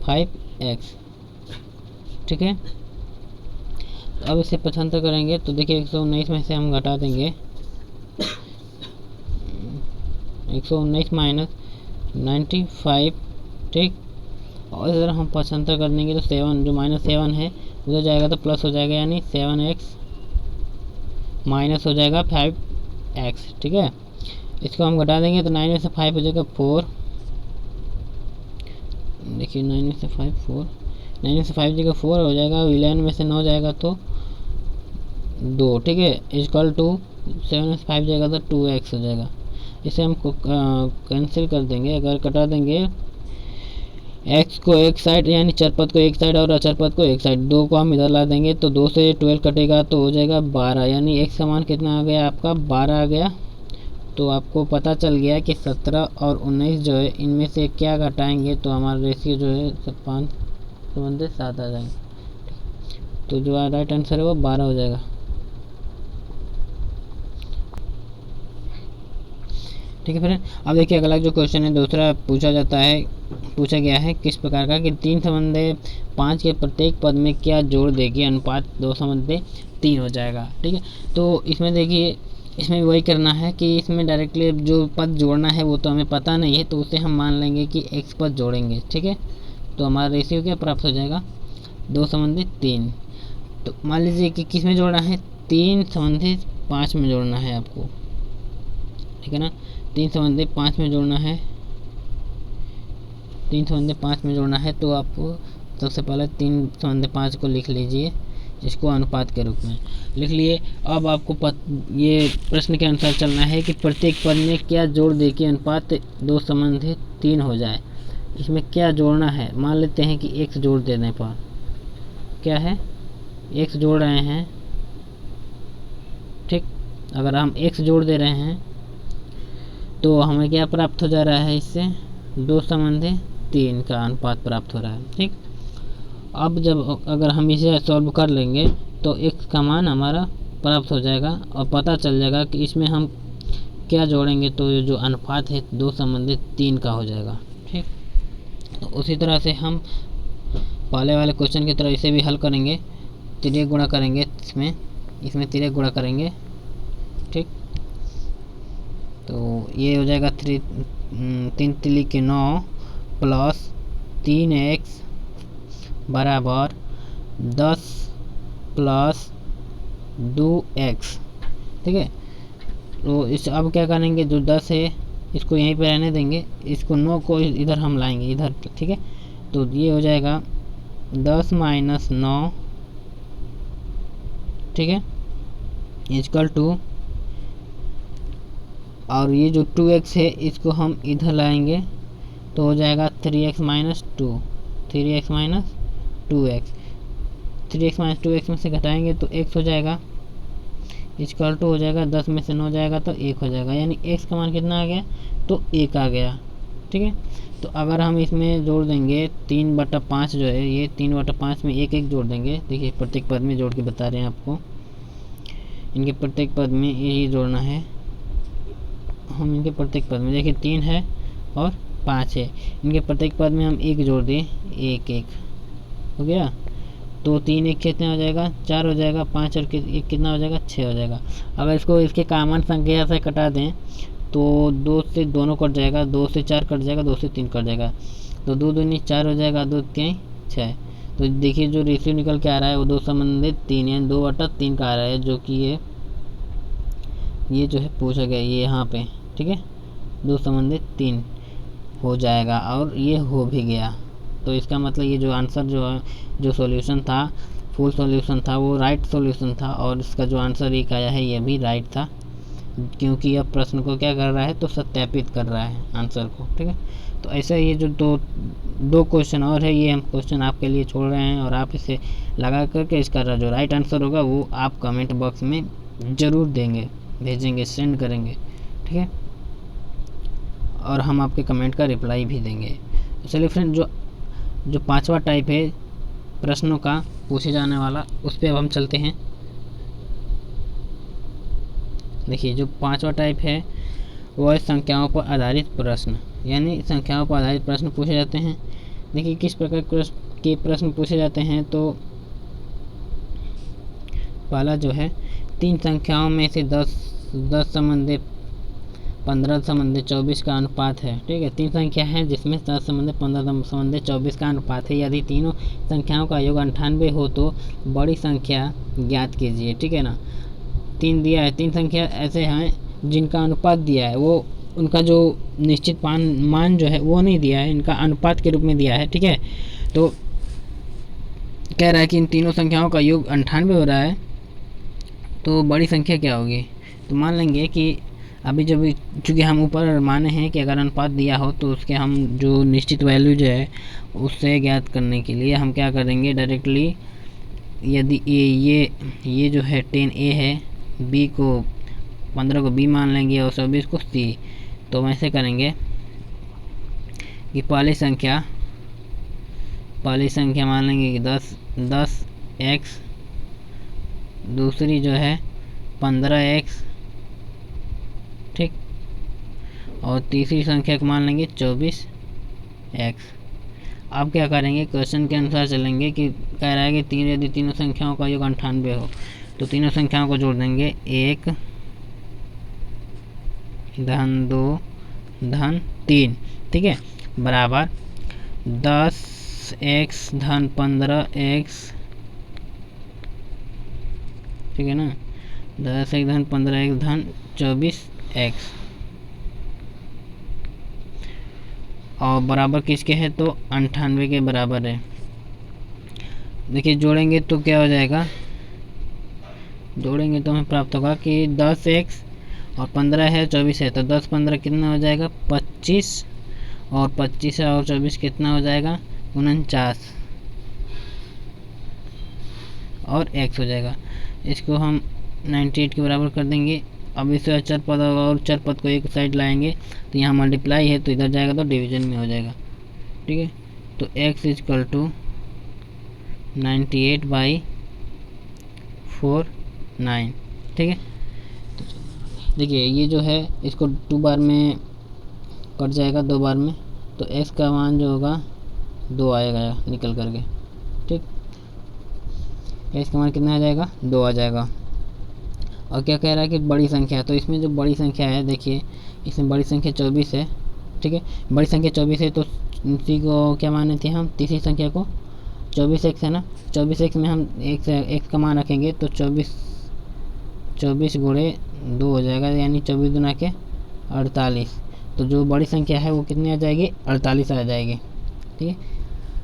A: 5x। ठीक है। अब इसे 75 करेंगे तो देखिए 119 में से हम घटा देंगे 119 माइनस 95, ठीक। और इधर हम 75 कर देंगे तो 7 जो -7 है उधर जाएगा तो प्लस हो जाएगा, यानी 7x माइनस हो जाएगा 5x, ठीक है। इसको हम घटा देंगे तो 9 में से 5 हो जाएगा 4। देखिए 9 में से 5 4, 9 में से 5 जगह 4 हो जाएगा, 11 में से 9 जाएगा तो 2, ठीक है। इक्वल टू 7 में से 5 जाएगा तो 2x हो जाएगा। इसे हम कैंसिल कर देंगे, अगर कटा देंगे x को एक साइड यानी चरपद को एक साइड और अचरपद को एक साइड, 2 को हम इधर ला देंगे तो 2 से 12 कटेगा तो हो जाएगा 12, यानी x का मान कितना आ गया आपका 12 आ गया। तो आपको पता चल गया कि 17 और 19 जो है इनमें से क्या घटाएंगे तो हमारा रेशियो जो है 5 संबंधित 7 आ जाएंगे। तो जो राइट आंसर है वो 12 हो जाएगा। ठीक है फ्रेंड, अब देखिए अगला जो क्वेश्चन है दूसरा पूछा गया है किस प्रकार का कि 3 संबंधे 5 के प्रत्येक पद में क्या जोड़ देगी अनुपात 2 संबंधे 3 हो जाएगा, ठीक है। तो इसमें देखिए इसमें वही करना है कि इसमें डायरेक्टली जो पद जोड़ना है वो तो हमें पता नहीं है, तो उसे हम मान लेंगे कि x पद जोड़ेंगे, ठीक है। तो हमारा रेशियो क्या प्राप्त हो जाएगा 2 संबंधे 3। तो मान लीजिए कि किस में जोड़ना है 3 संबंधे 5 में जोड़ना है आपको, ठीक है ना। 3 संबंधे 5 में जोड़ना है, 3 संबंधे 5 में जोड़ना है तो आपको सबसे पहले 3 संबंधे 5 को लिख लीजिए, इसको अनुपात के रूप में लिख लिए। अब आपको ये प्रश्न के अनुसार चलना है कि प्रत्येक पद में क्या जोड़ दे कि अनुपात 2 संबंधे 3 हो जाए। इसमें क्या जोड़ना है, मान लेते हैं कि x जोड़ देने पर क्या है x जोड़ रहे हैं, ठीक। अगर हम x जोड़ दे रहे हैं तो हमें क्या प्राप्त हो जा रहा है, इससे 2 संबंधे 3 का अनुपात प्राप्त हो रहा है, ठीक। अब जब अगर हम इसे सॉल्व कर लेंगे तो x का मान हमारा प्राप्त हो जाएगा और पता चल जाएगा कि इसमें हम क्या जोड़ेंगे तो ये जो अनुपात है 2 संबंधित 3 का हो जाएगा, ठीक। तो उसी तरह से हम पहले वाले क्वेश्चन की तरह इसे भी हल करेंगे, तिर्यक गुणा करेंगे, इसमें तिर्यक गुणा करेंगे, ठीक। तो ये हो जाएगा 3 तिली के 9 प्लस 3x बराबर 10 प्लस 2x, ठीक है। तो इस अब क्या करेंगे, जो 10 है इसको यहीं पे रहने देंगे, इसको 9 को इधर हम लाएंगे इधर, ठीक है। तो ये हो जाएगा 10 माइनस 9, ठीक है, इक्वल टू, और ये जो 2x है इसको हम इधर लाएंगे तो हो जाएगा 3x minus 2, 3x minus 2x, 3x minus 2x में से घटाएंगे तो x हो जाएगा, इक्वल टू हो जाएगा 10 में से 9 जाएगा तो 1 हो जाएगा, यानी x का मान कितना आ गया तो 1 आ गया, ठीक है। तो अगर हम इसमें जोड़ देंगे 3/5 जो है, ये 3/5 में 1 जोड़ देंगे। देखिए प्रत्येक पद में जोड़ के बता रहे हैं आपको, इनके प्रत्येक पद में यही जोड़ना है हम, इनके प्रत्येक पद में देखिए 3 है और 5 है, इनके प्रत्येक पद में हम 1 जोड़ दें, 1 हो गया। तो 3 1 कितना हो जाएगा 4 हो जाएगा, 5 और 1 कितना हो जाएगा 6 हो जाएगा। अगर इसको इसके कॉमन संख्या से कटा दें तो 2 से दोनों कट जाएगा, 2 से 4 कट जाएगा, 2 से 3 कट जाएगा, तो 2 दूनी 4 हो जाएगा, 2 3 6। तो देखिए जो रेशियो निकल के आ रहा है वो 2 संबंधित 3 यानी 2/3 का आ रहा है, जो कि ये जो है पूछा गया ये यहाँ पे, ठीक है, 2 संबंधित 3 हो जाएगा और ये हो भी गया। तो इसका मतलब ये जो आंसर जो सॉल्यूशन था, फुल सॉल्यूशन था, वो राइट सॉल्यूशन था, और इसका जो आंसर एक आया है ये भी राइट था, क्योंकि यह प्रश्न को क्या कर रहा है तो सत्यापित कर रहा है आंसर को, ठीक है। तो ऐसे ये जो दो क्वेश्चन और है ये हम क्वेश्चन आपके लिए छोड़ रहे हैं, और आप इसे लगा करके इसका जो राइट आंसर होगा वो आप कमेंट बॉक्स में ज़रूर देंगे, भेजेंगे, सेंड करेंगे, ठीक है, और हम आपके कमेंट का रिप्लाई भी देंगे। चलिए फ्रेंड, जो 5वां टाइप है प्रश्नों का पूछे जाने वाला, उस पर अब हम चलते हैं। देखिए जो 5वां टाइप है वो है संख्याओं पर आधारित प्रश्न, यानी संख्याओं पर आधारित प्रश्न पूछे जाते हैं। देखिए किस प्रकार के प्रश्न पूछे जाते हैं, तो पहला जो है 3 संख्याओं में से 10 संबंधी 15 संबंधी 24 का अनुपात है। ठीक है, 3 संख्या है जिसमें 10 संबंधी 15 संबंधी 24 का अनुपात है। यदि तीनों संख्याओं का योग 98 हो तो बड़ी संख्या ज्ञात कीजिए। ठीक है ना, 3 दिया है, 3 संख्या ऐसे हैं जिनका अनुपात दिया है, वो उनका जो निश्चित मान जो है वो नहीं दिया है, इनका अनुपात के रूप में दिया है। ठीक है, तो कह रहा है कि इन तीनों संख्याओं का योग 98 हो रहा है, तो बड़ी संख्या क्या होगी। तो मान लेंगे कि अभी जब चूँकि हम ऊपर माने हैं कि अगर अनुपात दिया हो तो उसके हम जो निश्चित वैल्यू जो है उससे ज्ञात करने के लिए हम क्या करेंगे, डायरेक्टली यदि ये जो है 10A है, B को 15 को B मान लेंगे और 24 को C। तो हम ऐसे करेंगे कि पहली संख्या मान लेंगे कि 10x, दूसरी जो है 15x, ठीक, और तीसरी संख्या को मान लेंगे 24x। अब क्या करेंगे, क्वेश्चन के अनुसार चलेंगे कि कह रहा है कि यदि तीनों संख्याओं का योग 98 हो तो तीनों संख्याओं को जोड़ देंगे, 1 धन 2 धन 3, ठीक है, बराबर 10x धन 15x, ठीक है ना, 10x धन 15x धन 24x, और बराबर किसके है, तो 98 के बराबर है। देखिए जोड़ेंगे तो क्या हो जाएगा, जोड़ेंगे तो हमें प्राप्त होगा कि 10x और 15 है, 24 है, तो 10 15 कितना हो जाएगा, 25, और 25 और 24 कितना हो जाएगा, 49, और x हो जाएगा। इसको हम 98 के बराबर कर देंगे। अब इसे अचर पद और चर पद को एक साइड लाएंगे तो यहाँ मल्टीप्लाई है तो इधर जाएगा तो डिवीजन में हो जाएगा। ठीक है, तो x इजकल टू 98/49। ठीक है, देखिए ये जो है इसको 2 बार में कट जाएगा, 2 बार में, तो x का मान जो होगा 2 आएगा निकल करके। ठीक, x का मान कितना आ जाएगा, 2 आ जाएगा। और क्या कह रहा है कि बड़ी संख्या, तो इसमें जो बड़ी संख्या है, देखिए इसमें बड़ी संख्या 24 है। ठीक है, बड़ी संख्या 24 है तो इसी को क्या माने थे हम, तीसरी संख्या को 24x है ना, 24x में हम x का मान रखेंगे तो 24 गुणे 2 हो जाएगा, यानी 24 गुना के 48। तो जो बड़ी संख्या है वो कितनी आ जाएगी, 48 आ जाएगी। ठीक है,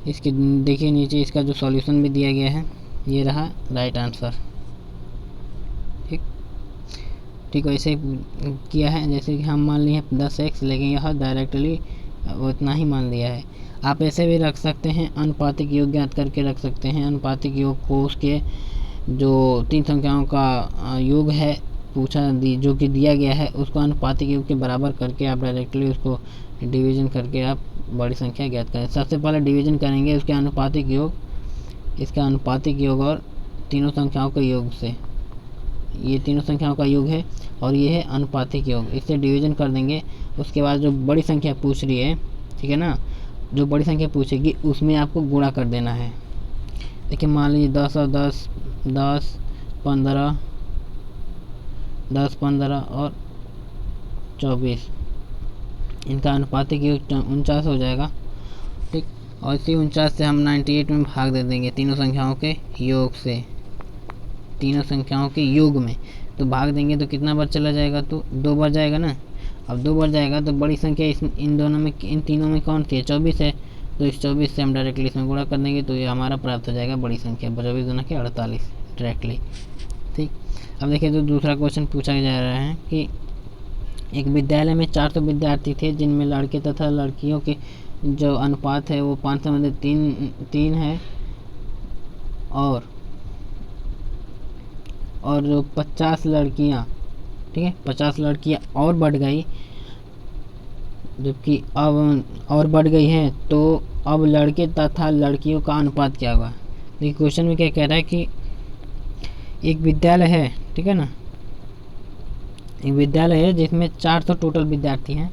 A: इसके देखिए नीचे इसका जो सॉल्यूशन भी दिया गया है, ये रहा राइट आंसर। ठीक, वैसे किया है जैसे कि हम मान लिए 10x, लेकिन यह डायरेक्टली उतना ही मान लिया है। आप ऐसे भी रख सकते हैं, अनुपातिक योग ज्ञात करके रख सकते हैं। अनुपातिक योग को उसके जो 3 संख्याओं का योग है जो कि दिया गया है उसको अनुपातिक योग के बराबर करके आप डायरेक्टली उसको डिवीजन करके आप बड़ी संख्या ज्ञात करें। सबसे पहले डिवीजन करेंगे उसके अनुपातिक योग, इसका अनुपातिक योग और तीनों संख्याओं के योग से, ये तीनों संख्याओं का योग है और ये है अनुपातिक योग, इससे डिवीजन कर देंगे। उसके बाद जो बड़ी संख्या पूछ रही है, ठीक है ना, जो बड़ी संख्या पूछेगी उसमें आपको गुणा कर देना है। देखिए मान लीजिए 10 और 10, 10 15, 10 15 और 24, इनका अनुपातिक योग 49 हो जाएगा। ठीक, और इसी 49 से हम 98 में भाग दे देंगे तीनों संख्याओं के योग से, तीनों संख्याओं के योग में तो भाग देंगे तो कितना बार चला जाएगा, तो 2 बार जाएगा ना। अब 2 बार जाएगा तो बड़ी संख्या इन दोनों में, इन तीनों में कौन सी है, 24 है, तो इस 24 से हम डायरेक्टली इसमें गुणा कर देंगे तो ये हमारा प्राप्त हो जाएगा बड़ी संख्या, 24 गुना के 48 डायरेक्टली। ठीक, अब देखिए जो दूसरा क्वेश्चन पूछा जा रहा है कि एक विद्यालय में 400 विद्यार्थी थे जिनमें लड़के तथा लड़कियों के जो अनुपात है वो 5:3 है, और जो 50 लड़कियाँ, ठीक है, 50 लड़कियाँ और बढ़ गई, जबकि अब और बढ़ गई हैं, तो अब लड़के तथा लड़कियों का अनुपात क्या होगा। देखिए क्वेश्चन में क्या कह रहा है कि एक विद्यालय है, ठीक है ना, एक विद्यालय है जिसमें 400 टोटल विद्यार्थी हैं,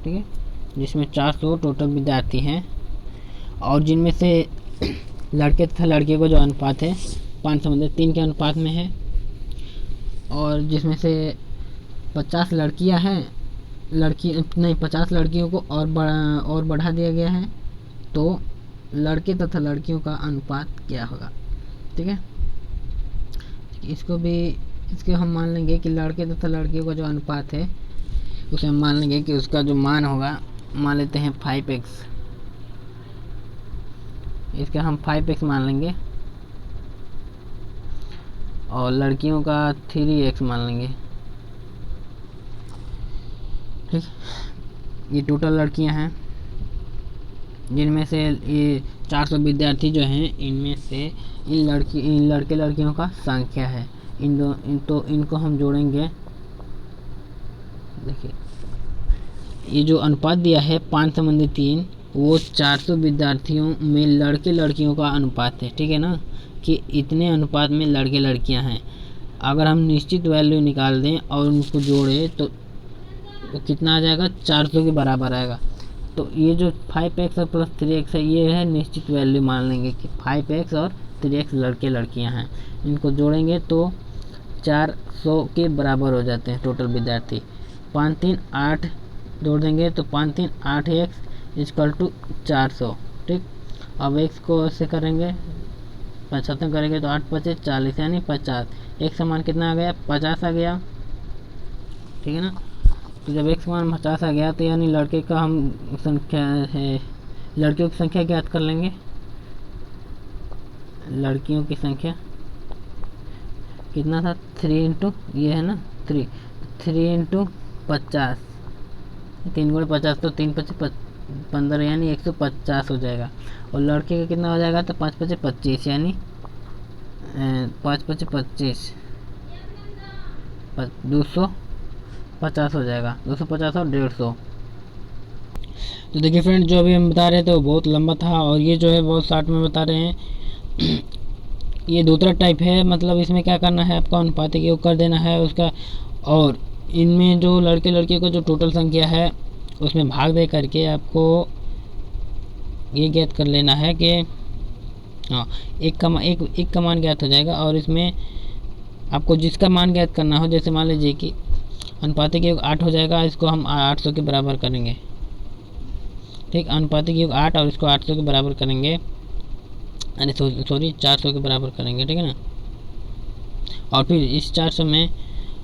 A: ठीक है, जिसमें 400 टोटल विद्यार्थी हैं, और जिनमें से लड़के तथा लड़कियों का जो अनुपात है 5/3 के अनुपात में है, और जिसमें से 50 लड़कियां हैं, 50 लड़कियों को और बढ़ा दिया गया है, तो लड़के तथा लड़कियों का अनुपात क्या होगा। ठीक है, इसको हम मान लेंगे कि लड़के तथा लड़कियों का जो अनुपात है उसे हम मान लेंगे कि उसका जो मान होगा, मान लेते हैं 5x, इसका हम 5x मान लेंगे, और लड़कियों का 3x मान लेंगे। ठीक, ये टोटल लड़कियां हैं, जिनमें से ये 400 विद्यार्थी जो हैं, इनमें से इन लड़के लड़कियों का संख्या है। तो इनको हम जोड़ेंगे। देखिए, ये जो अनुपात दिया है 5/3, वो 400 विद्यार्थियों में लड़के लड़कियों का अनुपात है। ठीक है ना, कि इतने अनुपात में लड़के लड़कियां हैं। अगर हम निश्चित वैल्यू निकाल दें और उनको जोड़े तो कितना आ जाएगा, 400 के बराबर आएगा। तो ये जो 5x और प्लस 3x है, ये है निश्चित वैल्यू, मान लेंगे कि 5x और 3x लड़के लड़कियां हैं। इनको जोड़ेंगे तो 400 के बराबर हो जाते हैं टोटल विद्यार्थी। 5 3 8 जोड़ देंगे तो 5 3 8x इक्वल टू 400। ठीक, अब x को ऐसे करेंगे, 75 करेंगे तो 8 5 40, यानी 50। x समान कितना आ गया, 50 आ गया। ठीक है ना, तो जब x मान 50 आ गया तो यानी लड़के का हम संख्या है, लड़कियों की संख्या ज्ञात कर लेंगे। लड़कियों की संख्या कितना था, 3 इंटू ये है ना 3 इंटू 50, 3 गुणे 50 तो 3 5 15, यानी 150 हो जाएगा। और लड़के का कितना हो जाएगा, तो 5 5 25, यानी 5 5 25 250 हो जाएगा। 250 और 150। तो देखिए फ्रेंड, जो अभी हम बता रहे थे वो बहुत लंबा था, और ये जो है बहुत शॉर्ट में बता रहे हैं। ये दूसरा टाइप है, मतलब इसमें क्या करना है, आपका अनुपातिक योग कर देना है उसका, और इनमें जो लड़के लड़कियों का जो टोटल संख्या है उसमें भाग दे करके आपको ये ज्ञात कर लेना है कि हाँ, एक का मान ज्ञात हो जाएगा। और इसमें आपको जिसका मान ज्ञात करना हो, जैसे मान लीजिए कि अनुपातिक योग 8 हो जाएगा, इसको हम 800 के बराबर करेंगे। ठीक, अनुपातिक योग 8 और इसको 800 के बराबर करेंगे, अरे सॉरी 400 के बराबर करेंगे। ठीक है ना, और फिर इस 400 में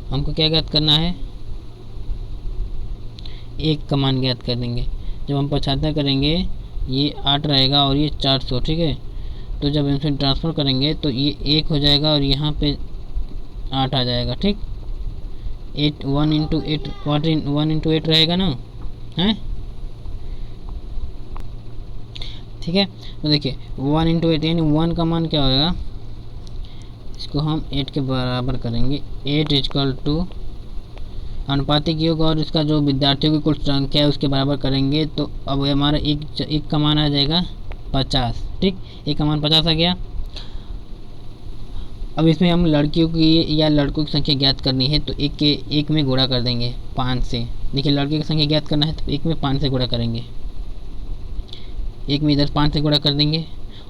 A: हमको क्या ज्ञात करना है, एक का मान ज्ञात कर देंगे। जब हम 75 करेंगे, ये 8 रहेगा और ये 400। ठीक है, तो जब इनसे ट्रांसफ़र करेंगे तो ये 1 हो जाएगा और यहाँ पे 8 आ जाएगा। ठीक, 1 इंटू 8 1 इंटू 8 रहेगा ना, है। ठीक है, तो देखिए 1 इंटू 8 यानी 1 का मान क्या होगा, इसको हम 8 के बराबर करेंगे। 8 इक्वल टू अनुपातिक योग और इसका जो विद्यार्थियों की कुल संख्या है उसके बराबर करेंगे, तो अब हमारा एक का मान आ जाएगा 50। ठीक, एक का मान 50 आ गया। अब इसमें हम लड़कियों की या लड़कों की संख्या ज्ञात करनी है, तो एक में गुणा कर देंगे 5 से। देखिए, लड़के की संख्या ज्ञात करना है तो एक में 5 से गुणा करेंगे, एक में इधर 5 से गुणा कर देंगे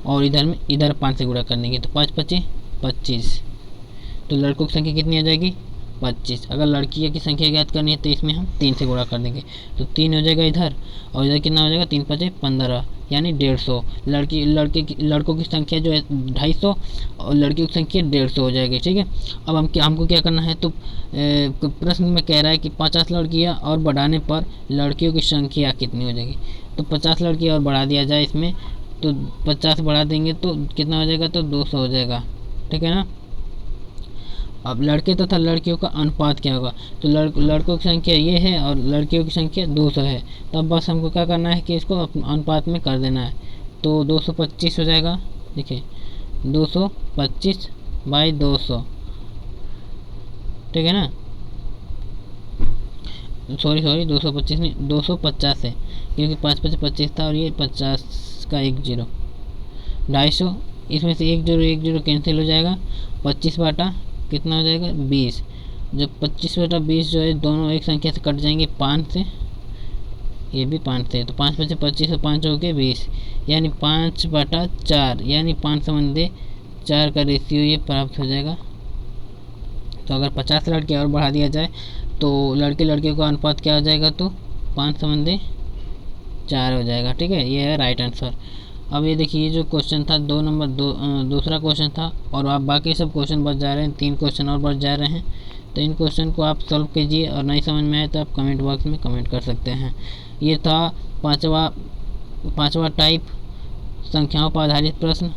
A: और इधर 5 से गुणा कर देंगे, तो 5 5 25। तो लड़कों की संख्या कितनी आ जाएगी, 25। अगर लड़कियों की संख्या ज्ञात करनी है तो इसमें हम 3 से गुणा कर देंगे, तो 3 हो जाएगा इधर, और इधर कितना हो जाएगा, 3 5 15, यानी 150। लड़कों की संख्या जो है 250 और लड़कियों की संख्या 150 हो जाएगी। ठीक है, अब हमको क्या करना है, तो प्रश्न में कह रहा है कि 50 लड़कियाँ और बढ़ाने पर लड़कियों की संख्या कितनी हो जाएगी। तो 50 लड़कियाँ और बढ़ा दिया जाए इसमें, तो 50 बढ़ा देंगे तो कितना हो जाएगा, तो 200 हो जाएगा। ठीक है ना। अब लड़के तथा लड़कियों का अनुपात क्या होगा, तो लड़कों की संख्या ये है और लड़कियों की संख्या 200 है। तो अब बस हमको क्या करना है कि इसको अनुपात में कर देना है, तो 225 हो जाएगा। देखिए 225 बाई 200, ठीक है ना, सॉरी 225 नहीं, 250 है, क्योंकि 5 5 25 था और ये 50 का 1 0, 250। इसमें से 1 0 कैंसिल हो जाएगा। 25 बाटा कितना हो जाएगा, 20। जब 25 बटा 20 जो है दोनों एक संख्या से कट जाएंगे 5 से, ये भी 5 से, तो 5 5 25 और 5 हो गए 20, यानी 5 बटा 4, यानी 5 संबंधे 4 का रेशियो ये प्राप्त हो जाएगा। तो अगर 50 लड़के और बढ़ा दिया जाए तो लड़के लड़के का अनुपात क्या हो जाएगा, तो 5:4 हो जाएगा। ठीक है, ये है राइट आंसर। अब ये देखिए, ये जो क्वेश्चन था 2 नंबर दूसरा क्वेश्चन था, और आप बाकी सब क्वेश्चन बच जा रहे हैं, 3 क्वेश्चन और बच जा रहे हैं। तो इन क्वेश्चन को आप सॉल्व कीजिए, और नहीं समझ में आए तो आप कमेंट बॉक्स में कमेंट कर सकते हैं। ये था पांचवा टाइप, संख्याओं पर आधारित प्रश्न।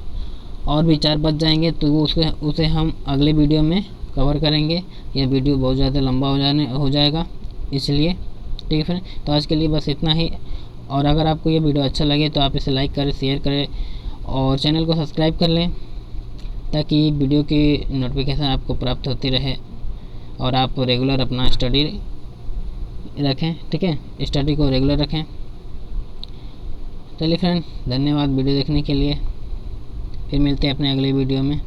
A: और भी 4 बच जाएंगे तो वो उसे हम अगले वीडियो में कवर करेंगे। यह वीडियो बहुत ज़्यादा लंबा हो जाएगा इसलिए। ठीक है फ्रेंड, तो आज के लिए बस इतना ही। और अगर आपको ये वीडियो अच्छा लगे तो आप इसे लाइक करें, शेयर करें और चैनल को सब्सक्राइब कर लें, ताकि वीडियो की नोटिफिकेशन आपको प्राप्त होती रहे और आप रेगुलर अपना स्टडी रखें। ठीक है, स्टडी को रेगुलर रखें। चलिए फ्रेंड, धन्यवाद वीडियो देखने के लिए। फिर मिलते हैं अपने अगले वीडियो में।